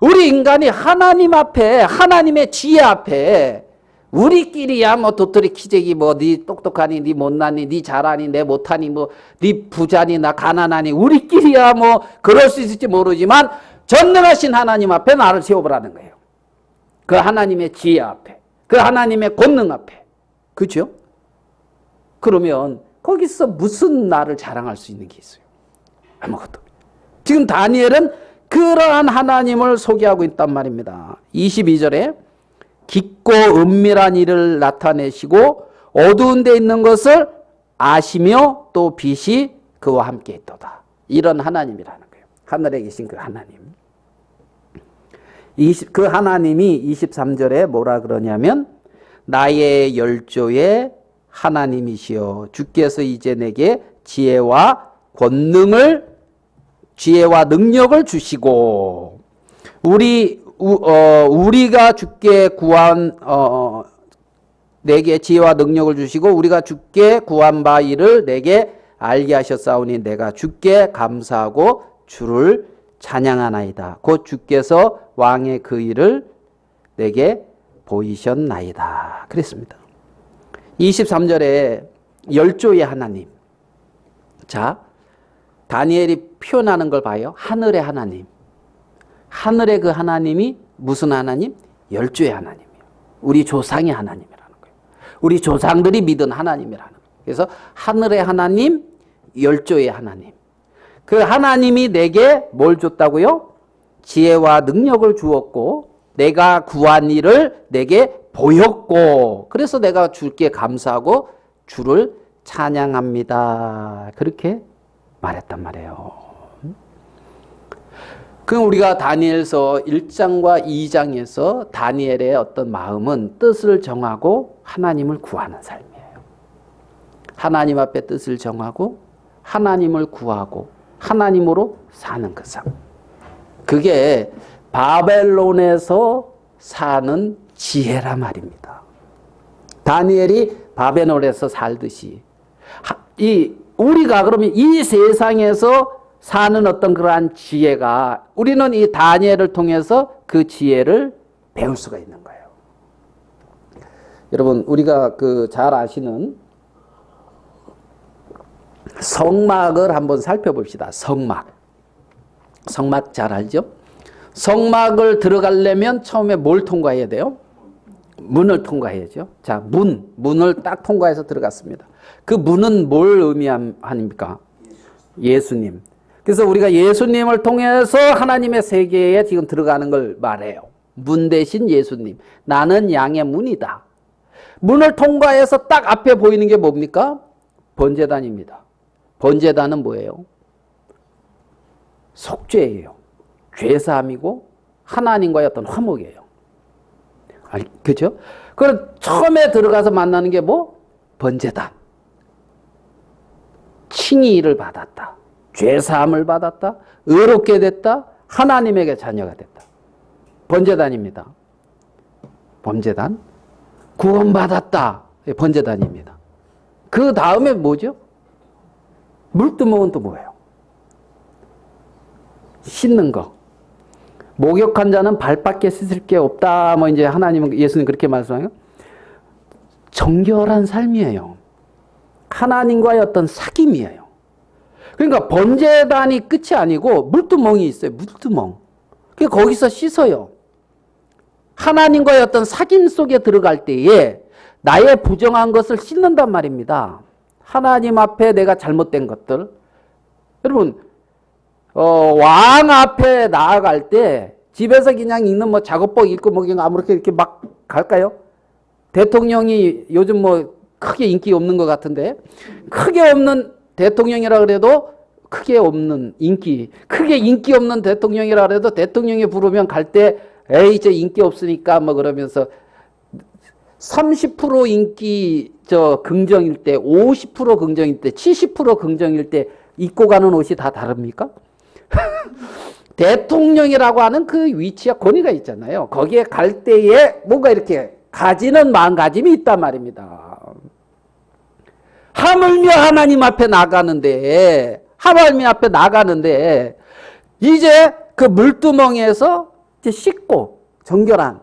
우리 인간이 하나님 앞에 하나님의 지혜 앞에 우리끼리야 뭐 도토리 키재기 뭐 니 똑똑하니 니 못나니 니 잘하니 내 못하니 뭐 니 부자니 나 가난하니 우리끼리야 뭐 그럴 수 있을지 모르지만 전능하신 하나님 앞에 나를 세워보라는 거예요. 그 하나님의 지혜 앞에 그 하나님의 권능 앞에. 그렇죠? 그러면 거기서 무슨 나를 자랑할 수 있는 게 있어요? 아무것도. 지금 다니엘은 그러한 하나님을 소개하고 있단 말입니다. 22절에 깊고 은밀한 일을 나타내시고 어두운 데 있는 것을 아시며 또 빛이 그와 함께 있도다. 이런 하나님이라는 거예요. 하늘에 계신 그 하나님. 그 하나님이 23절에 뭐라 그러냐면 나의 열조의 하나님이시여 주께서 이제 내게 지혜와 권능을 지혜와 능력을 주시고 우리가 주께 구한 내게 지혜와 능력을 주시고 우리가 주께 구한 바 일을 내게 알게 하셨사오니 내가 주께 감사하고 주를 찬양하나이다. 곧 주께서 왕의 그 일을 내게 보이셨나이다. 그랬습니다. 23절에 열조의 하나님. 자, 다니엘이 표현하는 걸 봐요. 하늘의 하나님. 하늘의 그 하나님이 무슨 하나님? 열조의 하나님이에요. 우리 조상의 하나님이라는 거예요. 우리 조상들이 믿은 하나님이라는 거예요. 그래서 하늘의 하나님, 열조의 하나님. 그 하나님이 내게 뭘 줬다고요? 지혜와 능력을 주었고 내가 구한 일을 내게 보였고 그래서 내가 주께 감사하고 주를 찬양합니다. 그렇게 말했단 말이에요. 그럼 우리가 다니엘서 1장과 2장에서 다니엘의 어떤 마음은 뜻을 정하고 하나님을 구하는 삶이에요. 하나님 앞에 뜻을 정하고 하나님을 구하고 하나님으로 사는 그 삶. 그게 바벨론에서 사는 지혜란 말입니다. 다니엘이 바벨론에서 살듯이 우리가 그러면 이 세상에서 사는 어떤 그러한 지혜가 우리는 이 다니엘을 통해서 그 지혜를 배울 수가 있는 거예요. 여러분 우리가 그 잘 아시는 성막을 한번 살펴봅시다. 성막 잘 알죠? 성막을 들어가려면 처음에 뭘 통과해야 돼요? 문을 통과해야죠. 자, 문을 딱 통과해서 들어갔습니다. 그 문은 뭘 의미합니까? 예수님. 그래서 우리가 예수님을 통해서 하나님의 세계에 지금 들어가는 걸 말해요. 문 대신 예수님. 나는 양의 문이다. 문을 통과해서 딱 앞에 보이는 게 뭡니까? 번제단입니다. 번제단은 뭐예요? 속죄예요. 죄사함이고 하나님과의 어떤 화목이에요. 그렇죠? 그럼 처음에 들어가서 만나는 게 뭐? 번제단. 칭의를 받았다. 죄사함을 받았다. 의롭게 됐다. 하나님에게 자녀가 됐다. 번제단입니다. 번제단. 구원받았다. 번제단입니다. 그 다음에 뭐죠? 물두멍은 또 뭐예요? 씻는 거. 목욕한 자는 발밖에 씻을 게 없다. 뭐 이제 하나님은 예수님 그렇게 말씀해요. 정결한 삶이에요. 하나님과의 어떤 사귐이에요. 그러니까 번제단이 끝이 아니고 물두멍이 있어요. 물두멍. 거기서 씻어요. 하나님과의 어떤 사귐 속에 들어갈 때에 나의 부정한 것을 씻는단 말입니다. 하나님 앞에 내가 잘못된 것들. 여러분 왕 앞에 나아갈 때 집에서 그냥 입는 뭐 작업복 입고 뭐 그냥 아무렇게 이렇게 막 갈까요? 대통령이 요즘 뭐 크게 인기 없는 것 같은데 크게 없는 대통령이라 그래도 크게 인기 없는 대통령이라 그래도 대통령이 부르면 갈 때 에이 저 인기 없으니까 뭐 그러면서 30% 인기 긍정일 때 50% 긍정일 때 70% 긍정일 때 입고 가는 옷이 다 다릅니까? 대통령이라고 하는 그 위치와 권위가 있잖아요. 거기에 갈 때에 뭔가 이렇게 가지는 마음가짐이 있단 말입니다. 하물며 하나님 앞에 나가는데 이제 그 물두멍에서 이제 씻고 정결한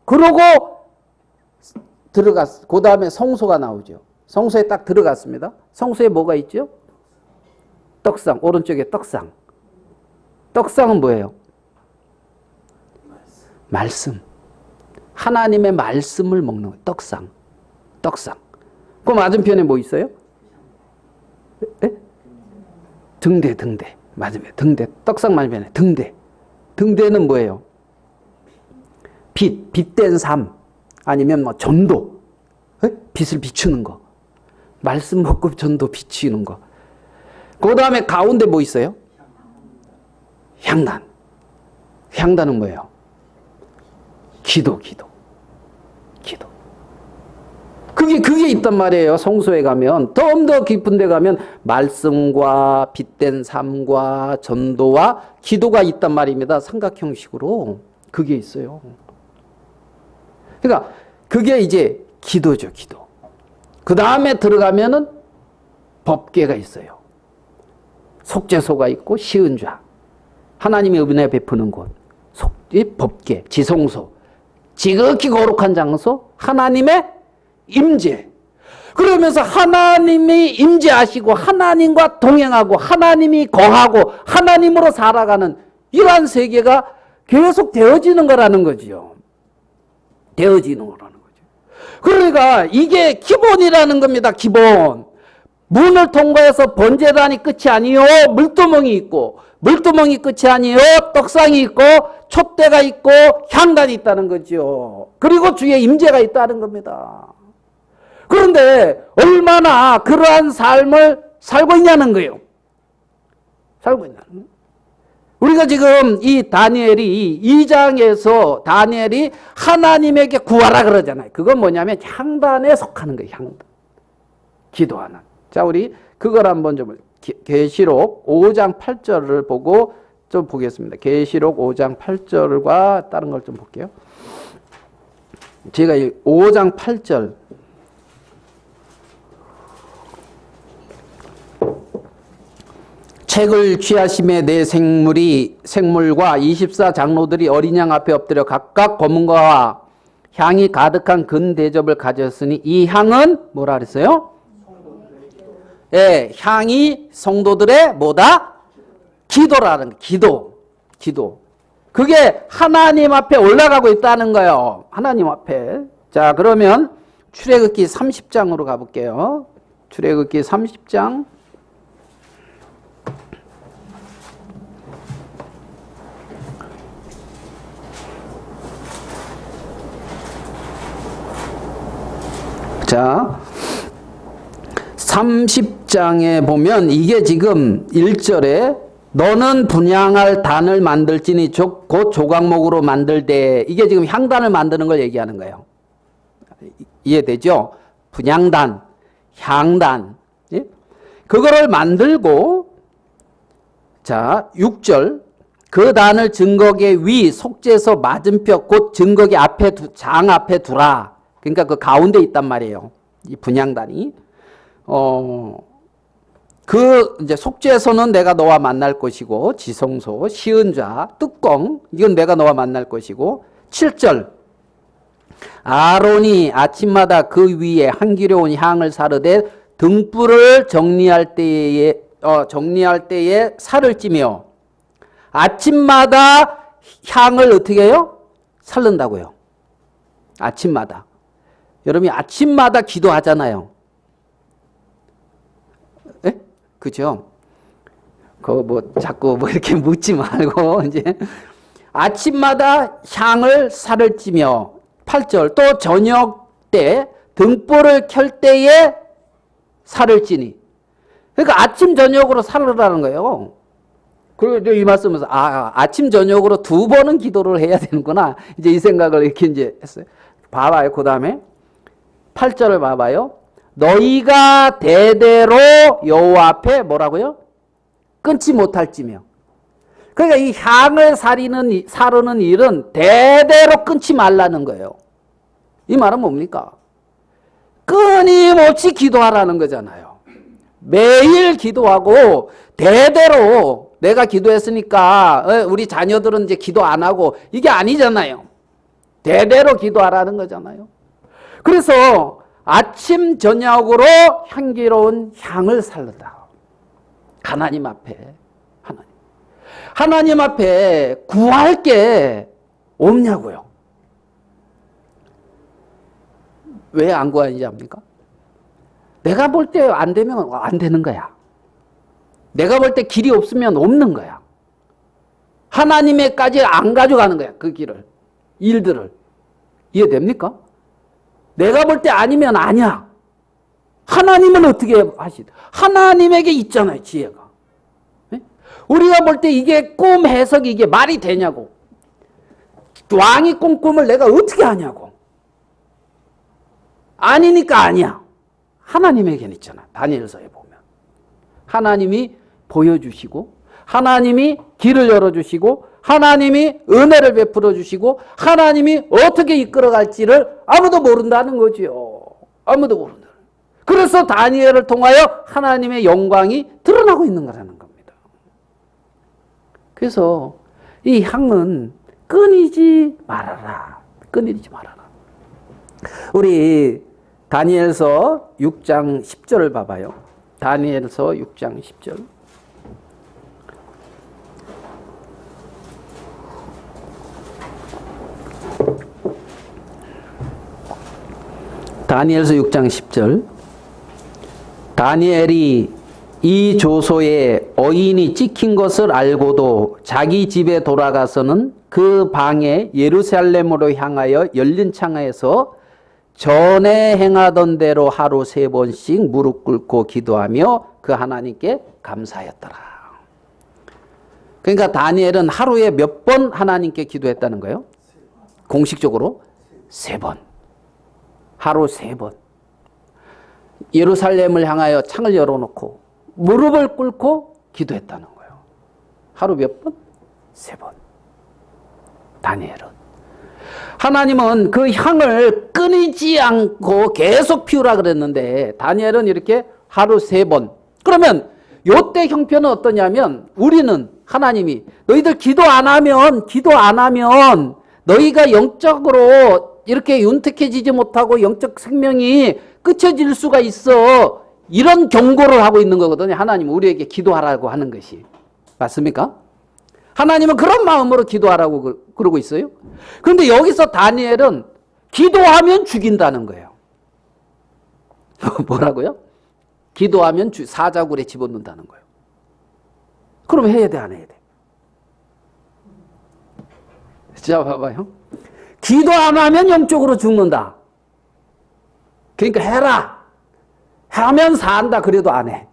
그러고 들어갔어. 그 다음에 성소가 나오죠. 성소에 딱 들어갔습니다. 성소에 뭐가 있죠? 떡상. 오른쪽에 떡상. 떡상은 뭐예요? 말씀. 하나님의 말씀을 먹는 거예요. 떡상. 그 맞은편에 뭐 있어요? 에? 등대. 맞으면 등대. 떡상 맞은편에 등대. 등대는 뭐예요? 빛된 삶. 아니면 뭐 전도. 빛을 비추는 거. 말씀 먹고 전도 비추는 거. 그 다음에 가운데 뭐 있어요? 향단. 향단은 뭐예요? 기도. 그게 있단 말이에요. 성소에 가면. 더 깊은 데 가면 말씀과 빛된 삶과 전도와 기도가 있단 말입니다. 삼각형식으로. 그게 있어요. 그러니까 그게 이제 기도죠, 기도. 그 다음에 들어가면은 법궤가 있어요. 속죄소가 있고 시은좌. 하나님의 은혜 베푸는 곳. 법궤, 지성소. 지극히 거룩한 장소. 하나님의 임재. 그러면서 하나님이 임재하시고 하나님과 동행하고 하나님이 거하고 하나님으로 살아가는 이러한 세계가 계속 되어지는 거라는 거지요. 되어지는 거라는 거죠. 그러니까 이게 기본이라는 겁니다. 기본. 문을 통과해서 번제단이 끝이 아니요 물두멍이 있고, 물두멍이 끝이 아니요 떡상이 있고, 촛대가 있고, 향단이 있다는 거죠. 그리고 주의 임재가 있다는 겁니다. 그런데 얼마나 그러한 삶을 살고 있냐는 거예요. 살고 있냐는 거예요. 우리가 지금 이 다니엘이 2장에서 다니엘이 하나님에게 구하라 그러잖아요. 그건 뭐냐면 향단에 속하는 거예요. 향단. 기도하는. 자, 우리 그걸 한번 좀 계시록 5장 8절을 보고 좀 보겠습니다. 계시록 5장 8절과 다른 걸 좀 볼게요. 제가 이 5장 8절 책을 취하심에 내 생물과 24장로들이 어린 양 앞에 엎드려 각각 검은과 향이 가득한 근 대접을 가졌으니 이 향은 뭐라 그랬어요? 예, 향이 성도들의 뭐다? 기도라는 거. 기도. 그게 하나님 앞에 올라가고 있다는 거예요. 하나님 앞에. 자, 그러면 출애굽기 30장으로 가볼게요. 출애굽기 30장. 자, 30장에 보면 이게 지금 1절에 너는 분향할 단을 만들지니 곧 조각목으로 만들되, 이게 지금 향단을 만드는 걸 얘기하는 거예요. 이해되죠? 분향단, 향단. 예? 그거를 만들고, 자, 6절 그 단을 증거계 위 속죄서 맞은편 곧 증거계 앞에 장 앞에 두라. 그러니까 그 가운데 있단 말이에요. 이 분향단이. 그 이제 속죄소는 내가 너와 만날 것이고, 지성소, 시은좌, 뚜껑 이건 내가 너와 만날 것이고, 7절 아론이 아침마다 그 위에 향기로운 향을 사르되 등불을 정리할 때에 살을 찌며, 아침마다 향을 어떻게 해요? 살른다고요. 아침마다. 여러분이 아침마다 기도하잖아요. 예? 그죠? 자꾸 이렇게 묻지 말고, 이제. 아침마다 향을 살을 찌며, 8절, 또 저녁 때 등불을 켤 때에 살을 찌니. 그러니까 아침, 저녁으로 살으라는 거예요. 그리고 이 말씀에서, 아침, 저녁으로 2번은 기도를 해야 되는구나. 이제 이 생각을 이렇게 이제 했어요. 봐봐요. 그 다음에 8절을 봐봐요. 너희가 대대로 여호와 앞에 뭐라고요? 끊지 못할지며. 그러니까 이 향을 사르는 일은 대대로 끊지 말라는 거예요. 이 말은 뭡니까? 끊임없이 기도하라는 거잖아요. 매일 기도하고 대대로 내가 기도했으니까 우리 자녀들은 이제 기도 안 하고, 이게 아니잖아요. 대대로 기도하라는 거잖아요. 그래서 아침 저녁으로 향기로운 향을 살르다. 하나님 앞에. 하나님 앞에 구할 게 없냐고요. 왜 안 구하는지 압니까? 내가 볼 때 안 되면 안 되는 거야. 내가 볼 때 길이 없으면 없는 거야. 하나님에까지 안 가져가는 거야. 그 길을. 일들을. 이해됩니까? 내가 볼 때 아니면 아니야. 하나님은 어떻게 하시죠? 하나님에게 있잖아요. 지혜가. 네? 우리가 볼 때 이게 꿈 해석이 이게 말이 되냐고. 왕이 꾼 꿈을 내가 어떻게 하냐고. 아니니까 아니야. 하나님에게는 있잖아. 다니엘서에 보면. 하나님이 보여주시고, 하나님이 길을 열어주시고, 하나님이 은혜를 베풀어 주시고, 하나님이 어떻게 이끌어갈지를 아무도 모른다는 거지요. 아무도 모른다. 그래서 다니엘을 통하여 하나님의 영광이 드러나고 있는 거라는 겁니다. 그래서 이 향은 끊이지 말아라. 끊이지 말아라. 우리 다니엘서 6장 10절을 봐봐요. 다니엘서 6장 10절. 다니엘서 6장 10절. 다니엘이 이 조소에 어인이 찍힌 것을 알고도 자기 집에 돌아가서는 그 방에 예루살렘으로 향하여 열린 창하에서 전에 행하던 대로 하루 3번씩 무릎 꿇고 기도하며 그 하나님께 감사하였더라. 그러니까 다니엘은 하루에 몇 번 하나님께 기도했다는 거예요? 공식적으로 3번. 하루 3번. 예루살렘을 향하여 창을 열어놓고 무릎을 꿇고 기도했다는 거예요. 하루 몇 번? 3번. 다니엘은. 하나님은 그 향을 끊이지 않고 계속 피우라 그랬는데 다니엘은 이렇게 하루 3번. 그러면 요때 형편은 어떠냐면 우리는 하나님이 너희들 기도 안 하면 너희가 영적으로 이렇게 윤택해지지 못하고 영적 생명이 끝쳐질 수가 있어. 이런 경고를 하고 있는 거거든요. 하나님은 우리에게 기도하라고 하는 것이. 맞습니까? 하나님은 그런 마음으로 기도하라고 그러고 있어요. 그런데 여기서 다니엘은 기도하면 죽인다는 거예요. 뭐라고요? 기도하면 사자굴에 집어넣는다는 거예요. 그럼 해야 돼, 안 해야 돼? 자, 봐봐요. 기도 안 하면 영적으로 죽는다. 그러니까 해라. 하면 산다. 그래도 안 해.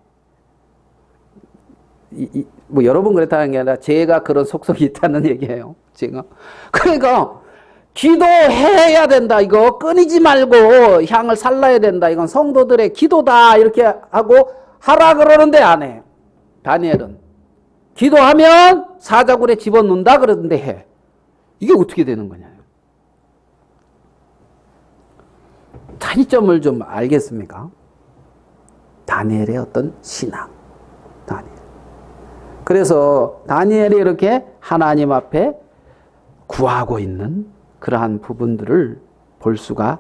뭐 여러 번 그랬다는 게 아니라 제가 그런 속성이 있다는 얘기예요. 제가. 그러니까 기도해야 된다. 이거 끊이지 말고 향을 살라야 된다. 이건 성도들의 기도다. 이렇게 하고 하라 그러는데 안 해. 다니엘은 기도하면 사자굴에 집어넣는다 그러는데 해. 이게 어떻게 되는 거냐. 차이점을 좀 알겠습니까? 다니엘의 어떤 신앙. 다니엘. 그래서 다니엘이 이렇게 하나님 앞에 구하고 있는 그러한 부분들을 볼 수가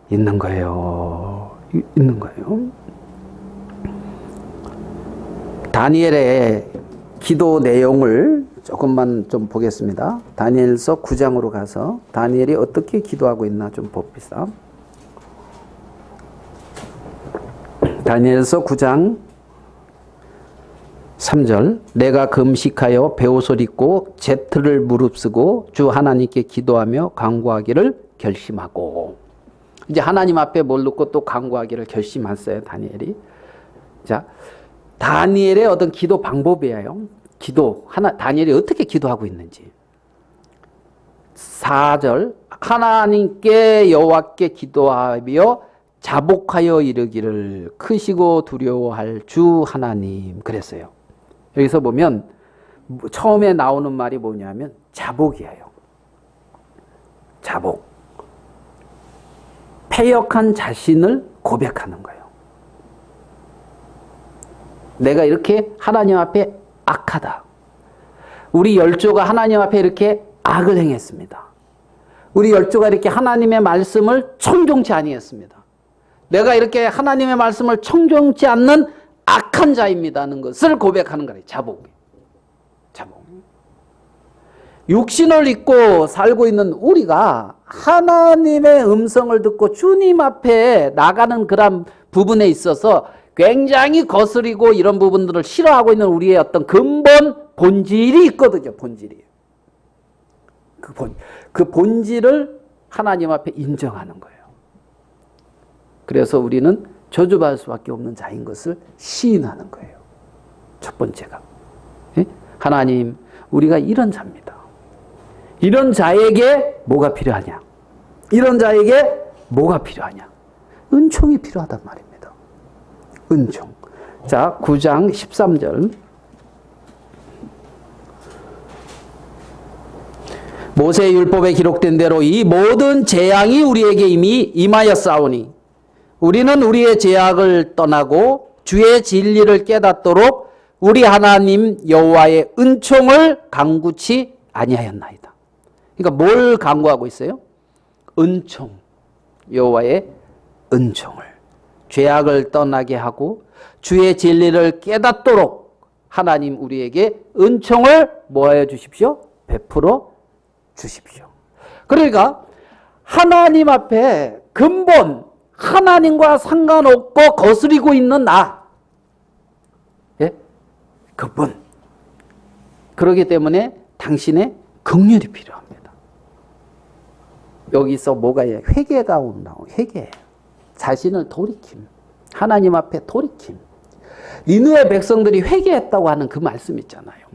있는 거예요. 다니엘의 기도 내용을 조금만 좀 보겠습니다. 다니엘서 9장으로 가서 다니엘이 어떻게 기도하고 있나 좀 봅시다. 다니엘서 9장 3절. 내가 금식하여 베옷을 입고 제틀을 무릅쓰고 주 하나님께 기도하며 간구하기를 결심하고. 이제 하나님 앞에 뭘 놓고 또 간구하기를 결심했어요, 다니엘이. 자, 다니엘의 어떤 기도 방법이에요. 다니엘이 어떻게 기도하고 있는지. 4절. 하나님께 여호와께 기도하며 자복하여 이르기를 크시고 두려워할 주 하나님. 그랬어요. 여기서 보면 처음에 나오는 말이 뭐냐면 자복이에요. 자복. 패역한 자신을 고백하는 거예요. 내가 이렇게 하나님 앞에 악하다. 우리 열조가 하나님 앞에 이렇게 악을 행했습니다. 우리 열조가 이렇게 하나님의 말씀을 청종치 아니했습니다. 내가 이렇게 하나님의 말씀을 청종치 않는 악한 자입니다는 것을 고백하는 거예요. 자복. 육신을 입고 살고 있는 우리가 하나님의 음성을 듣고 주님 앞에 나가는 그런 부분에 있어서 굉장히 거스리고 이런 부분들을 싫어하고 있는 우리의 어떤 근본 본질이 있거든요. 본질이. 그 본질을 하나님 앞에 인정하는 거예요. 그래서 우리는 저주받을 수밖에 없는 자인 것을 시인하는 거예요. 첫 번째가. 하나님, 우리가 이런 자입니다. 이런 자에게 뭐가 필요하냐? 이런 자에게 뭐가 필요하냐? 은총이 필요하단 말입니다. 은총. 자, 9장 13절. 모세의 율법에 기록된 대로 이 모든 재앙이 우리에게 이미 임하였사오니 우리는 우리의 죄악을 떠나고 주의 진리를 깨닫도록 우리 하나님 여호와의 은총을 간구치 아니하였나이다. 그러니까 뭘 간구하고 있어요? 은총. 여호와의 은총을, 죄악을 떠나게 하고 주의 진리를 깨닫도록 하나님 우리에게 은총을 뭐하여 주십시오? 베풀어 주십시오. 그러니까 하나님 앞에 근본 하나님과 상관없고 거스리고 있는 나, 예? 근본. 그렇기 때문에 당신의 긍휼이 필요합니다. 여기서 뭐가 해요? 회개가 온다고. 회개. 자신을 돌이킴. 하나님 앞에 돌이킴. 니느웨 백성들이 회개했다고 하는 그 말씀 있잖아요.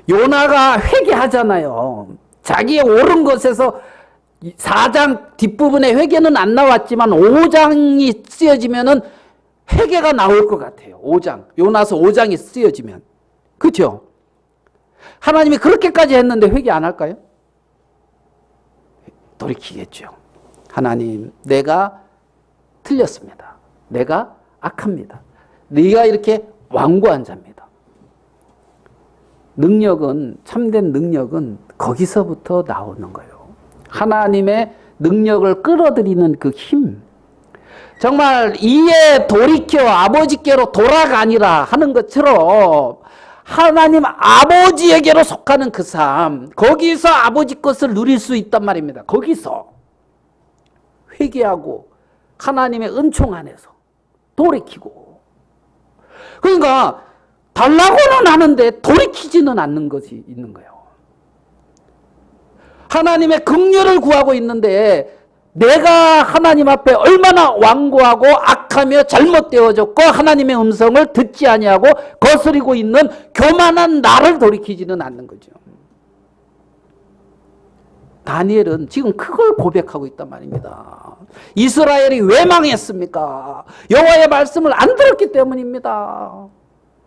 요나가 회개하잖아요. 자기의 옳은 것에서 4장 뒷부분에 회개는 안 나왔지만 5장이 쓰여지면은 회개가 나올 것 같아요. 5장. 요나서 5장이 쓰여지면. 그렇죠? 하나님이 그렇게까지 했는데 회개 안 할까요? 돌이키겠죠. 하나님, 내가 틀렸습니다. 내가 악합니다. 네가 이렇게 완고한 자입니다. 능력은, 참된 능력은 거기서부터 나오는 거예요. 하나님의 능력을 끌어들이는 그 힘. 정말 이에 돌이켜 아버지께로 돌아가니라 하는 것처럼 하나님 아버지에게로 속하는 그 삶, 거기서 아버지 것을 누릴 수 있단 말입니다. 거기서 회개하고 하나님의 은총 안에서 돌이키고. 그러니까 달라고는 하는데 돌이키지는 않는 것이 있는 거예요. 하나님의 긍휼을 구하고 있는데 내가 하나님 앞에 얼마나 완고하고 악하며 잘못되어졌고 하나님의 음성을 듣지 아니하고 거스리고 있는 교만한 나를 돌이키지는 않는 거죠. 다니엘은 지금 그걸 고백하고 있단 말입니다. 이스라엘이 왜 망했습니까? 여호와의 말씀을 안 들었기 때문입니다.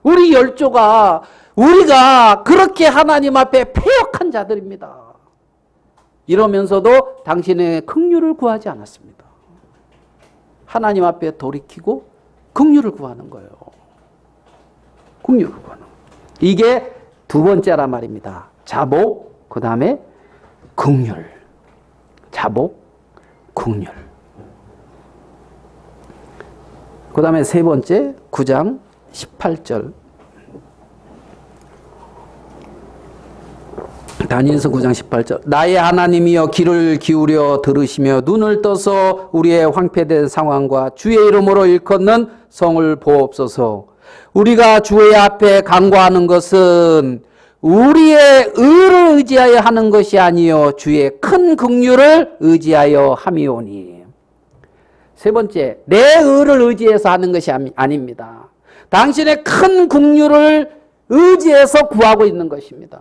우리 열조가, 우리가 그렇게 하나님 앞에 패역한 자들입니다. 이러면서도 당신의 긍휼을 구하지 않았습니다. 하나님 앞에 돌이키고 긍휼을 구하는 거예요. 긍휼을 구하는 거예요. 이게 두 번째란 말입니다. 자복, 그 다음에 긍휼. 자복, 긍휼. 그 다음에 세 번째 9장 18절. 다니엘서 9장 18절. 나의 하나님이여 귀를 기울여 들으시며 눈을 떠서 우리의 황폐된 상황과 주의 이름으로 일컫는 성을 보옵소서. 우리가 주의 앞에 간구하는 것은 우리의 의를 의지하여 하는 것이 아니요 주의 큰 긍휼을 의지하여 함이오니. 세 번째, 내 의를 의지해서 하는 것이 아닙니다. 당신의 큰 긍휼을 의지해서 구하고 있는 것입니다.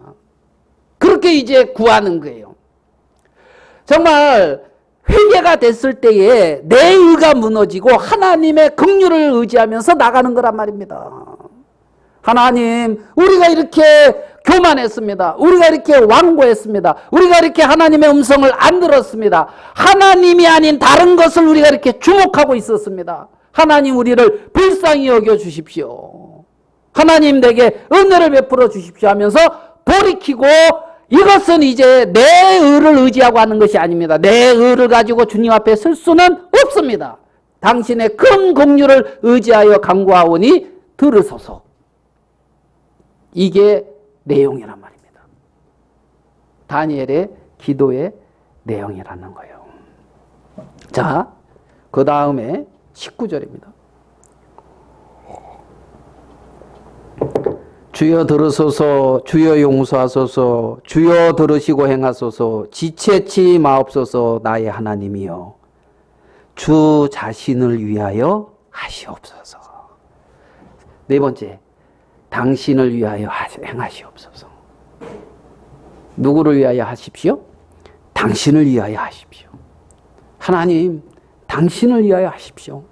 그렇게 이제 구하는 거예요. 정말 회개가 됐을 때에 내 의가 무너지고 하나님의 긍휼을 의지하면서 나가는 거란 말입니다. 하나님, 우리가 이렇게 교만했습니다. 우리가 이렇게 완고했습니다. 우리가 이렇게 하나님의 음성을 안 들었습니다. 하나님이 아닌 다른 것을 우리가 이렇게 주목하고 있었습니다. 하나님, 우리를 불쌍히 여겨 주십시오. 하나님, 내게 은혜를 베풀어 주십시오 하면서 돌이키고, 이것은 이제 내 의를 의지하고 하는 것이 아닙니다. 내 의를 가지고 주님 앞에 설 수는 없습니다. 당신의 큰 긍휼을 의지하여 간구하오니 들으소서. 이게 내용이란 말입니다. 다니엘의 기도의 내용이라는 거예요. 자, 그 다음에 19절입니다. 주여 들으소서, 주여 용서하소서, 주여 들으시고 행하소서, 지체치 마옵소서. 나의 하나님이여, 주 자신을 위하여 하시옵소서. 네 번째, 당신을 위하여 행하시옵소서. 누구를 위하여 하십시오? 당신을 위하여 하십시오. 하나님, 당신을 위하여 하십시오.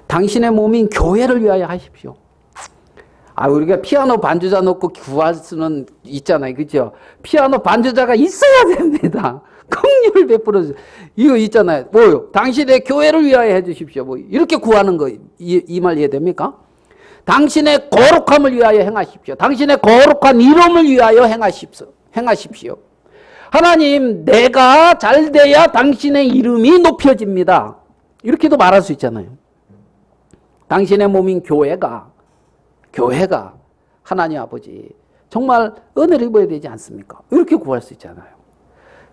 당신의 몸인 교회를 위하여 하십시오. 우리가 피아노 반주자 놓고 구할 수는 있잖아요. 그죠? 피아노 반주자가 있어야 됩니다. 긍휼을 베풀어 주세요. 이거 있잖아요. 뭐요? 당신의 교회를 위하여 해 주십시오. 뭐 이렇게 구하는 거, 이 말 이해됩니까? 당신의 거룩함을 위하여 행하십시오. 당신의 거룩한 이름을 위하여 행하십시오. 하나님, 내가 잘 돼야 당신의 이름이 높여집니다. 이렇게도 말할 수 있잖아요. 당신의 몸인 교회가 하나님 아버지 정말 은혜를 입어야 되지 않습니까? 이렇게 구할 수 있잖아요.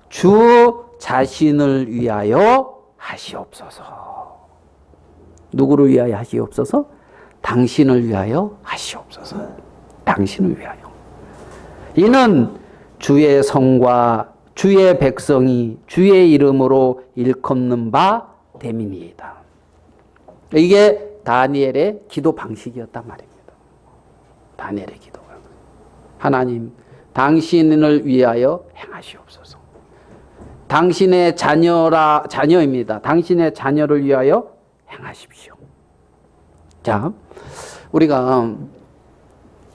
주 자신을 위하여 하시옵소서. 누구를 위하여 하시옵소서? 당신을 위하여 하시옵소서. 당신을 위하여. 이는 주의 성과 주의 백성이 주의 이름으로 일컫는 바 됨이니이다. 이게 다니엘의 기도 방식이었단 말입니다. 다니엘의 기도가. 하나님, 당신을 위하여 행하시옵소서. 당신의 자녀입니다. 당신의 자녀를 위하여 행하십시오. 자, 우리가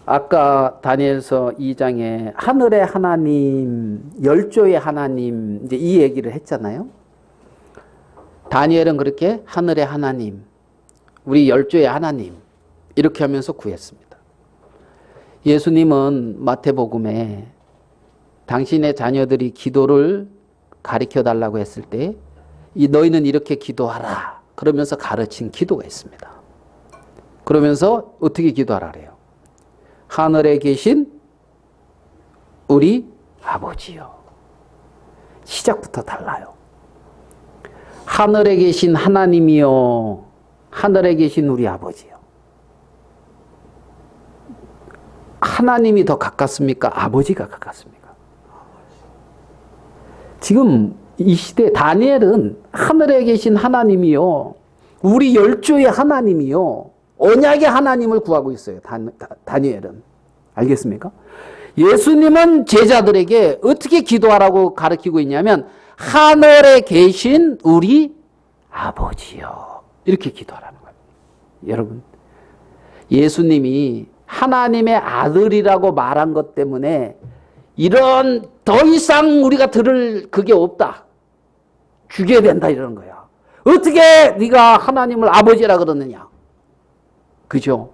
아까 다니엘서 2장에 하늘의 하나님, 열조의 하나님, 이제 이 얘기를 했잖아요. 다니엘은 그렇게 하늘의 하나님, 우리 열조의 하나님, 이렇게 하면서 구했습니다. 예수님은 마태복음에 당신의 자녀들이 기도를 가르쳐 달라고 했을 때, 너희는 이렇게 기도하라. 그러면서 가르친 기도가 있습니다. 그러면서 어떻게 기도하라 그래요? 하늘에 계신 우리 아버지요. 시작부터 달라요. 하늘에 계신 하나님이요. 하늘에 계신 우리 아버지요. 하나님이 더 가깝습니까? 아버지가 가깝습니까? 지금 이 시대 다니엘은 하늘에 계신 하나님이요. 우리 열조의 하나님이요. 언약의 하나님을 구하고 있어요. 다니엘은. 알겠습니까? 예수님은 제자들에게 어떻게 기도하라고 가르치고 있냐면 하늘에 계신 우리 아버지요. 이렇게 기도하라는 거예요. 여러분, 예수님이 하나님의 아들이라고 말한 것 때문에 이런 더 이상 우리가 들을 그게 없다. 죽여야 된다 이러는 거야. 어떻게 네가 하나님을 아버지라 그러느냐. 그죠?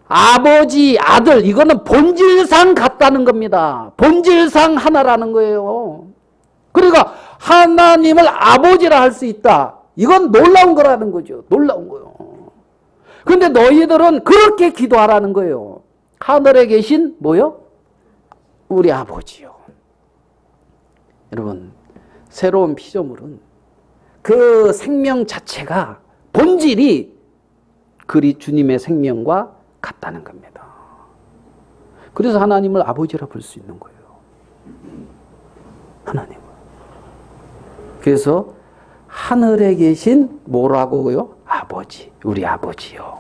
아버지, 아들, 이거는 본질상 같다는 겁니다. 본질상 하나라는 거예요. 그러니까 하나님을 아버지라 할 수 있다. 이건 놀라운 거라는 거죠. 놀라운 거요. 근데 너희들은 그렇게 기도하라는 거예요. 하늘에 계신 뭐요? 우리 아버지요. 여러분, 새로운 피조물은 그 생명 자체가 본질이 그리 주님의 생명과 같다는 겁니다. 그래서 하나님을 아버지라 부를 수 있는 거예요. 하나님을. 그래서 하늘에 계신 뭐라고요? 아버지, 우리 아버지요.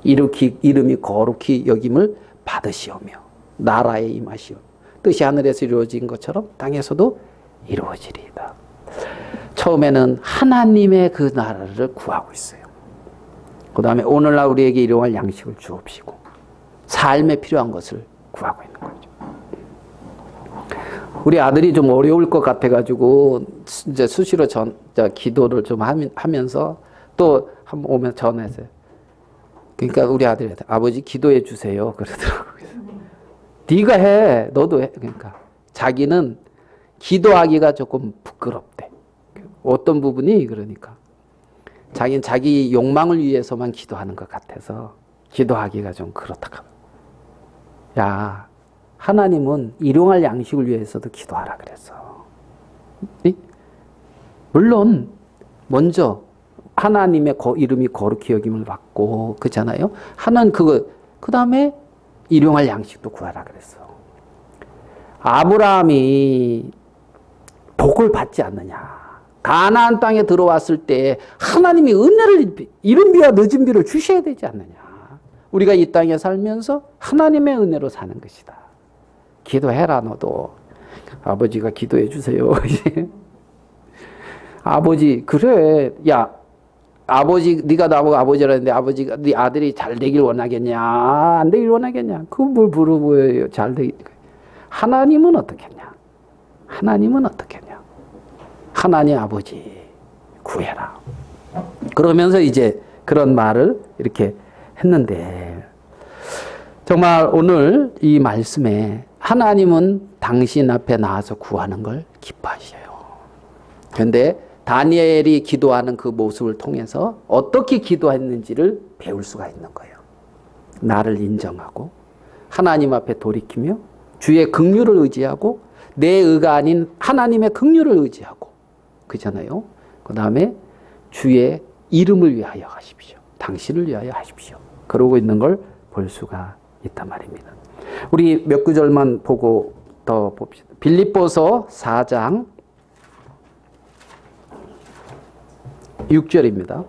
이름이 거룩히 여김을 받으시오며 나라에 임하시오. 뜻이 하늘에서 이루어진 것처럼 땅에서도 이루어지리이다. 처음에는 하나님의 그 나라를 구하고 있어요. 그 다음에 오늘날 우리에게 일용할 양식을 주옵시고 삶에 필요한 것을 구하고 있는 거죠. 우리 아들이 좀 어려울 것 같아가지고 이제 수시로 기도를 좀 하면서 또 한번 오면 전화했어요. 그러니까 우리 아들한테 아버지 기도해 주세요 그러더라고요. 네가 해, 너도 해. 그러니까 자기는 기도하기가 조금 부끄럽대. 어떤 부분이 그러니까 자기는 자기 욕망을 위해서만 기도하는 것 같아서 기도하기가 좀 그렇다. 야, 하나님은 일용할 양식을 위해서도 기도하라 그랬어. 물론 먼저 하나님의 이름이 거룩히 여김을 받고 그잖아요. 하나는 그 다음에 일용할 양식도 구하라 그랬어. 아브라함이 복을 받지 않느냐. 가나안 땅에 들어왔을 때 하나님이 은혜를 이른 비와 늦은 비를 주셔야 되지 않느냐. 우리가 이 땅에 살면서 하나님의 은혜로 사는 것이다. 기도해라 너도. 아버지가 기도해 주세요. 아버지 그래. 야 아버지 네가 나보고 아버지라 했는데 아버지가 네 아들이 잘 되길 원하겠냐 안 되길 원하겠냐. 그거 뭘 물어보여요. 잘 되길. 하나님은 어떻겠냐. 하나님은 어떻겠냐. 하나님 아버지 구해라. 그러면서 이제 그런 말을 이렇게 했는데 정말 오늘 이 말씀에 하나님은 당신 앞에 나와서 구하는 걸 기뻐하셔요. 그런데 다니엘이 기도하는 그 모습을 통해서 어떻게 기도했는지를 배울 수가 있는 거예요. 나를 인정하고 하나님 앞에 돌이키며 주의 긍휼을 의지하고 내 의가 아닌 하나님의 긍휼을 의지하고 그잖아요. 그 다음에 주의 이름을 위하여 하십시오. 당신을 위하여 하십시오. 그러고 있는 걸 볼 수가 있단 말입니다. 우리 몇 구절만 보고 더 봅시다. 빌립보서 4장 6절입니다.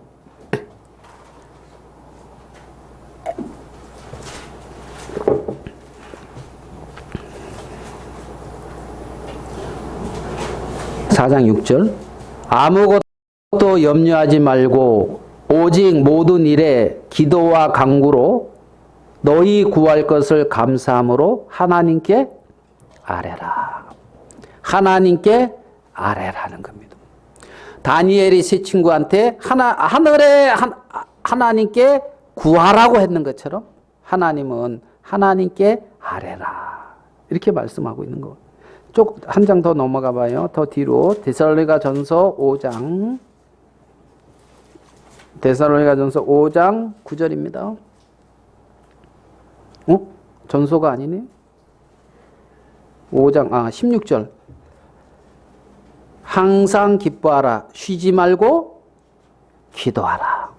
(4장 6절) 아무것도 염려하지 말고 오직 모든 일에 기도와 간구로 너희 구할 것을 감사함으로 하나님께 아뢰라. 하나님께 아뢰라는 겁니다. 다니엘이 세 친구한테 하나님께 구하라고 했는 것처럼 하나님은 하나님께 아뢰라. 이렇게 말씀하고 있는 거. 쭉 한 장 더 넘어가 봐요. 더 뒤로 데살로니가전서 5장 9절입니다. 전소가 아니네. 5장 16절. 항상 기뻐하라. 쉬지 말고 기도하라.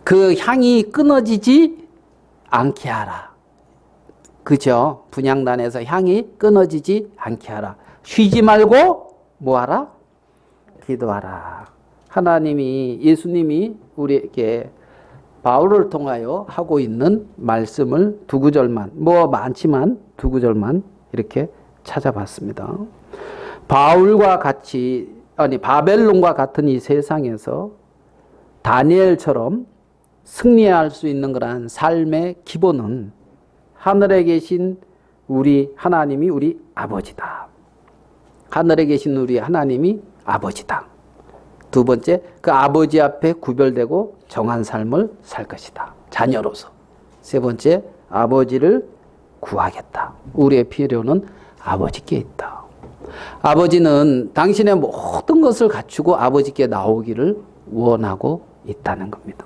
그 향이 끊어지지 않게 하라. 그죠? 분향단에서 향이 끊어지지 않게 하라. 쉬지 말고 뭐 하라? 기도하라. 하나님이, 예수님이 우리에게 바울을 통하여 하고 있는 말씀을 두 구절만, 뭐 많지만 두 구절만 이렇게 찾아봤습니다. 바울과 같이, 바벨론과 같은 이 세상에서 다니엘처럼 승리할 수 있는 그러한 삶의 기본은 하늘에 계신 우리 하나님이 우리 아버지다. 하늘에 계신 우리 하나님이 아버지다. 두 번째, 그 아버지 앞에 구별되고 정한 삶을 살 것이다. 자녀로서. 세 번째, 아버지를 구하겠다. 우리의 필요는 아버지께 있다. 아버지는 당신의 모든 것을 갖추고 아버지께 나오기를 원하고 있다는 겁니다.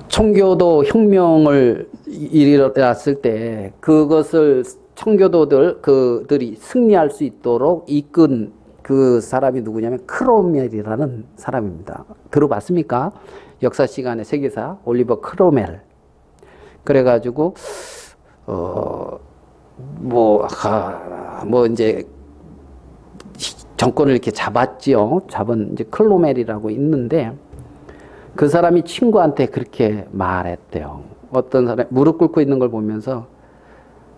청교도 혁명을 일어났을 때 그것을 청교도들이 승리할 수 있도록 이끈 그 사람이 누구냐면 크로멜이라는 사람입니다. 들어봤습니까? 역사 시간에 세계사 올리버 크로멜. 그래가지고 이제 정권을 이렇게 잡았지요. 잡은 이제 클로멜이라고 있는데 그 사람이 친구한테 그렇게 말했대요. 어떤 사람이 무릎 꿇고 있는 걸 보면서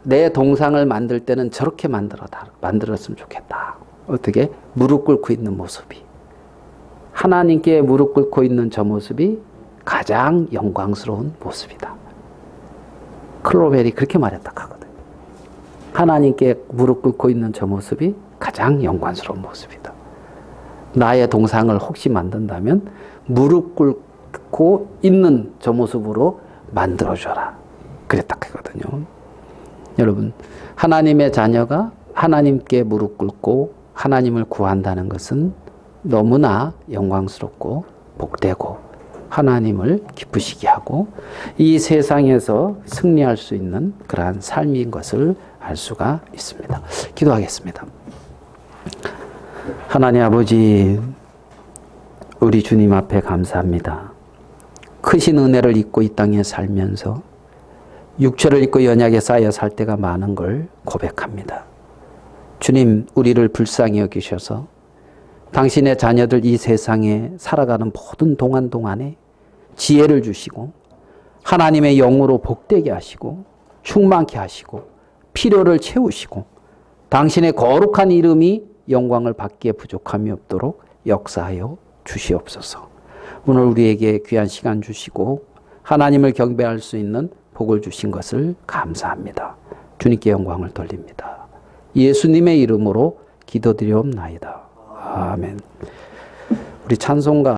내 동상을 만들 때는 저렇게 만들었으면 좋겠다. 어떻게? 무릎 꿇고 있는 모습이. 하나님께 무릎 꿇고 있는 저 모습이 가장 영광스러운 모습이다. 클로멜이 그렇게 말했다 하거든요. 하나님께 무릎 꿇고 있는 저 모습이 가장 영광스러운 모습이다. 나의 동상을 혹시 만든다면 무릎 꿇고 있는 저 모습으로 만들어줘라. 그랬다 하거든요. 여러분, 하나님의 자녀가 하나님께 무릎 꿇고 하나님을 구한다는 것은 너무나 영광스럽고 복되고 하나님을 기쁘시게 하고 이 세상에서 승리할 수 있는 그러한 삶인 것을 알 수가 있습니다. 기도하겠습니다. 하나님 아버지, 우리 주님 앞에 감사합니다. 크신 은혜를 잊고 이 땅에 살면서 육체를 잊고 연약에 쌓여 살 때가 많은 걸 고백합니다. 주님, 우리를 불쌍히 여기셔서 당신의 자녀들 이 세상에 살아가는 모든 동안에 지혜를 주시고 하나님의 영으로 복되게 하시고 충만케 하시고 필요를 채우시고 당신의 거룩한 이름이 영광을 받기에 부족함이 없도록 역사하여 주시옵소서. 오늘 우리에게 귀한 시간 주시고 하나님을 경배할 수 있는 복을 주신 것을 감사합니다. 주님께 영광을 돌립니다. 예수님의 이름으로 기도드리옵나이다. 아멘. 우리 찬송가